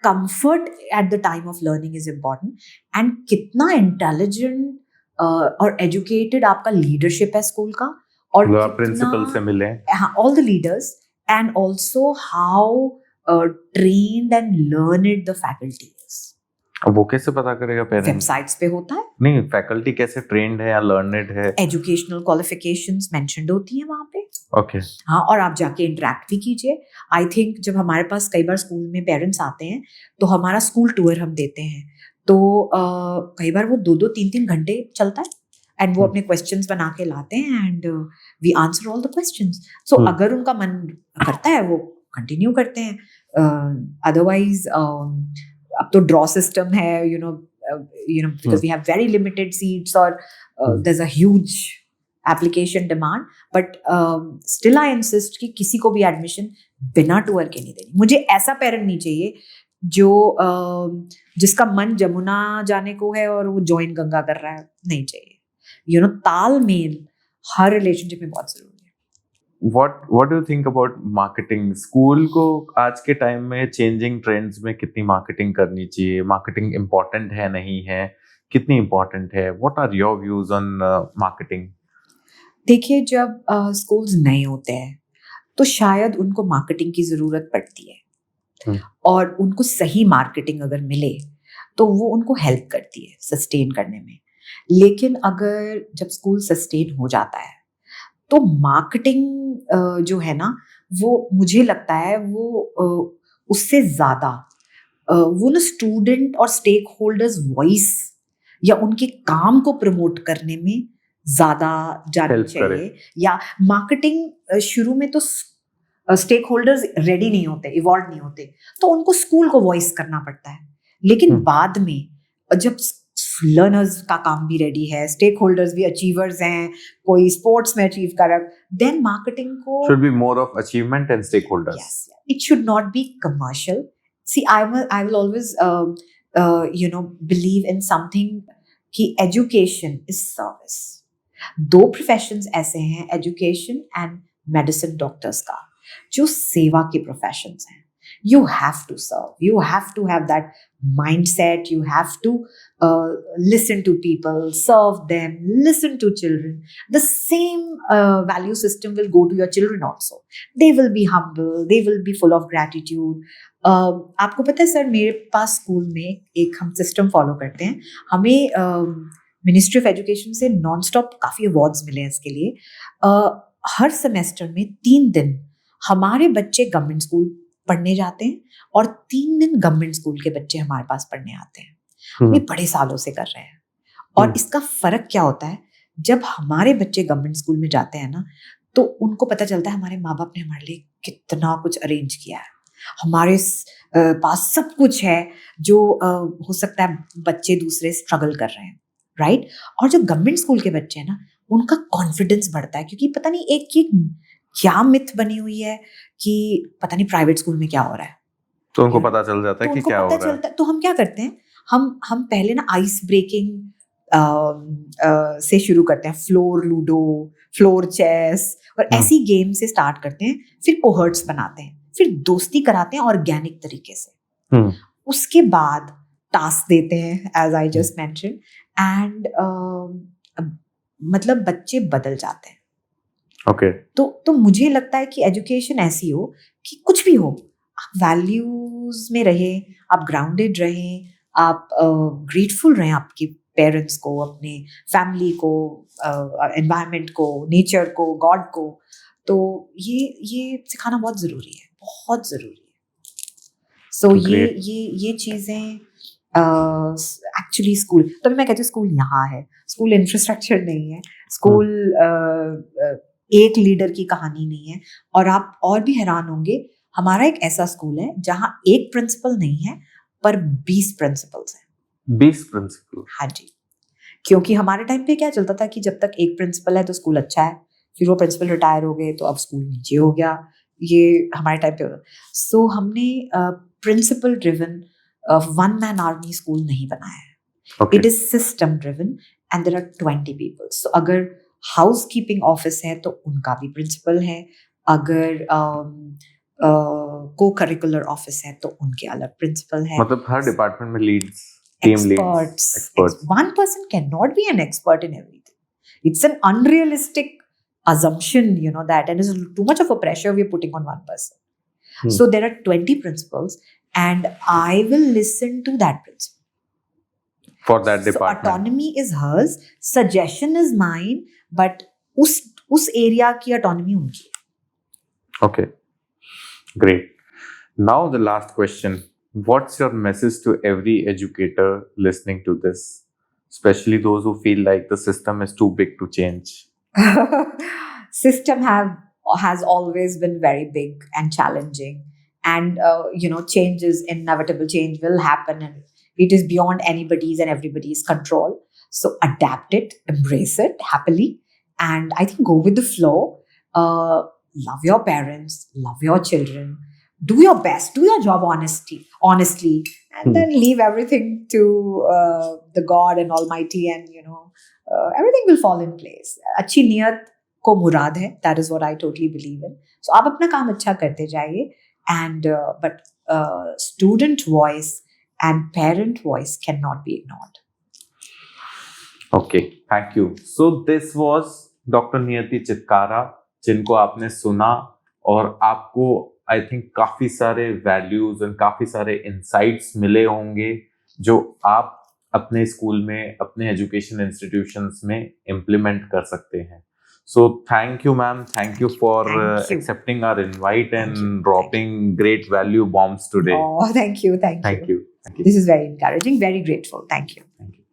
Comfort at the time of learning is important. And कितना intelligent और educated आपका leadership है स्कूल का, और प्रिंसिपल से मिले, all the leaders, and also how trained and learned the faculty is. अब वो कैसे पता करेगा पेरेंट? वेबसाइट्स पे होता है. नहीं, फैकल्टी कैसे ट्रेंड है या लर्नड है? एजुकेशनल क्वालिफिकेशंस मेंशन्ड होती है वहां पे. ओके. हाँ, और आप जाके इंटरेक्ट भी कीजिए. आई थिंक जब हमारे पास कई बार स्कूल में पेरेंट्स आते हैं तो हमारा स्कूल टूर हम देते हैं, तो कई बार वो 2-2, 3-3 घंटे चलता है, एंड वो अपने क्वेश्चंस बना के लाते हैं and we answer all the questions. So अगर उनका मन करता है वो कंटिन्यू करते हैं, अदरवाइज अब तो ड्रॉ सिस्टम है, because we have very limited seats, or there's a huge application demand, but still I insist कि किसी को भी एडमिशन बिना टूर के नहीं देनी. मुझे ऐसा पेरेंट नहीं चाहिए जो जिसका मन जमुना जाने को है और वो ज्वाइन गंगा कर रहा है. नहीं चाहिए. तालमेल हर रिलेशनशिप में बहुत जरूरी है. What do you think about marketing? School को आज के टाइम में चेंजिंग ट्रेंड्स में कितनी मार्केटिंग करनी चाहिए? मार्केटिंग इम्पोर्टेंट है, नहीं है, कितनी इम्पोर्टेंट है? What are your views on marketing? देखिए, जब स्कूल्स नए होते हैं तो शायद उनको मार्केटिंग की जरूरत पड़ती है, और उनको सही मार्केटिंग अगर मिले तो वो उनको हेल्प करती है सस्टेन करने में. लेकिन अगर जब स्कूल सस्टेन हो जाता है तो मार्केटिंग जो है ना, वो मुझे लगता है वो उससे ज्यादा वो ना स्टूडेंट और स्टेक होल्डर्स वॉइस या उनके काम को प्रमोट करने में ज्यादा जानी चाहिए. या मार्केटिंग शुरू में तो स्टेक होल्डर्स रेडी नहीं होते, इवॉल्व नहीं होते, तो उनको स्कूल को वॉइस करना पड़ता है. लेकिन बाद में जब लर्नर्स का काम भी रेडी है, स्टेक होल्डर्स भी अचीवर्स हैं, कोई स्पोर्ट्स में अचीव कर, देन मार्केटिंग को should be more of achievement and stakeholders. Yes, it should not be commercial. See, I will always believe in something कि education is service. दो professions ऐसे हैं, एजुकेशन एंड मेडिसिन डॉक्टर्स का, जो सेवा के प्रोफेशंस हैं. You have to serve. You have to have that mindset. You have to listen to people, serve them, listen to children. The same value system will go to your children also. They will be humble. They will be full of gratitude. आपको पता है sir, मेरे पास school में एक हम system follow करते हैं. हमें मिनिस्ट्री ऑफ एजुकेशन से नॉन स्टॉप काफ़ी अवार्ड्स मिले हैं इसके लिए. हर सेमेस्टर में 3 दिन हमारे बच्चे गवर्नमेंट स्कूल पढ़ने जाते हैं और 3 दिन गवर्नमेंट स्कूल के बच्चे हमारे पास पढ़ने आते हैं. ये बड़े सालों से कर रहे हैं. और इसका फर्क क्या होता है, जब हमारे बच्चे गवर्नमेंट स्कूल में जाते हैं ना, तो उनको पता चलता है हमारे माँ बाप ने हमारे लिए कितना कुछ अरेंज किया है. हमारे पास सब कुछ है जो हो सकता है बच्चे दूसरे स्ट्रगल कर रहे हैं, राइट. और जो गवर्नमेंट स्कूल के बच्चे हैं ना, उनका कॉन्फिडेंस बढ़ता है, क्योंकि पता नहीं एक ये क्या मिथ बनी हुई है कि पता नहीं प्राइवेट स्कूल में क्या हो रहा है. तो उनको पता चल जाता है कि क्या हो रहा है. तो हम क्या करते हैं, हम पहले ना आइस ब्रेकिंग से शुरू करते हैं. फ्लोर लूडो, फ्लोर चेस और ऐसी गेम से स्टार्ट करते हैं. फिर कोहर्ट्स बनाते हैं, फिर दोस्ती कराते हैं ऑर्गेनिक तरीके से. उसके बाद टास्क देते हैं, as I just mention, and मतलब बच्चे बदल जाते हैं. ओके. तो मुझे लगता है कि एजुकेशन ऐसी हो कि कुछ भी हो, आप वैल्यूज में रहें, आप ग्राउंडेड रहें, आप ग्रेटफुल रहें आपके पेरेंट्स को, अपने फैमिली को, एनवायरनमेंट को, नेचर को, गॉड को. तो ये सिखाना बहुत ज़रूरी है, बहुत ज़रूरी है. सो ये चीज़ें एक्चुअली स्कूल, तभी मैं कहती हूँ स्कूल यहाँ है. स्कूल इंफ्रास्ट्रक्चर नहीं है, स्कूल एक लीडर की कहानी नहीं है. और आप और भी हैरान होंगे, हमारा एक ऐसा स्कूल है जहाँ एक प्रिंसिपल नहीं है पर 20 प्रिंसिपल्स हैं. 20 प्रिंसिपल? हाँ जी. क्योंकि हमारे टाइम पे क्या चलता था कि जब तक एक प्रिंसिपल है तो स्कूल अच्छा है, फिर वो प्रिंसिपल रिटायर हो गए तो अब स्कूल नीचे हो गया. ये हमारे टाइम पे होता. सो हमने principal driven one man army school नहीं बनाया है. It is system driven and there are 20 people. So अगर हाउस कीपिंग ऑफिस है तो उनका भी प्रिंसिपल है, अगर को करिकुलर ऑफिस है तो उनके अलग प्रिंसिपल है. मतलब हर डिपार्टमेंट में leads, team leads, experts. One person cannot be an expert in everything. It's an unrealistic assumption, that, and it's too much of a pressure we're putting on one person. So there are 20 principals, and I will listen to that principal. For that department. So autonomy is hers, suggestion is mine, but उस area की autonomy उनकी है. Okay, great. Now the last question. What's your message to every educator listening to this, especially those who feel like the system is too big to change? System has always been very big and challenging, and change is inevitable. Change will happen, and it is beyond anybody's and everybody's control. So adapt it, embrace it happily, and I think go with the flow. Love your parents, love your children, do your best, do your job honestly, and then leave everything to the God and Almighty, and everything will fall in place. अच्छी नियत को मुराद है. That is what I totally believe in. So आप अपना काम अच्छा करते जाइए, and but student voice and parent voice cannot be ignored. Okay, thank you. So this was Dr. Niyati Chitkara, जिनको आपने सुना और आपको आई थिंक काफ़ी सारे वैल्यूज़ और काफ़ी सारे इंसाइट्स मिले होंगे जो आप अपने स्कूल में, अपने एजुकेशन इंस्टीट्यूशंस में इम्प्लीमेंट कर सकते हैं. So thank you, ma'am. Thank you for accepting our invite and dropping great value bombs today. Oh, thank you. Thank you. This is very encouraging, very grateful. Thank you. Thank you.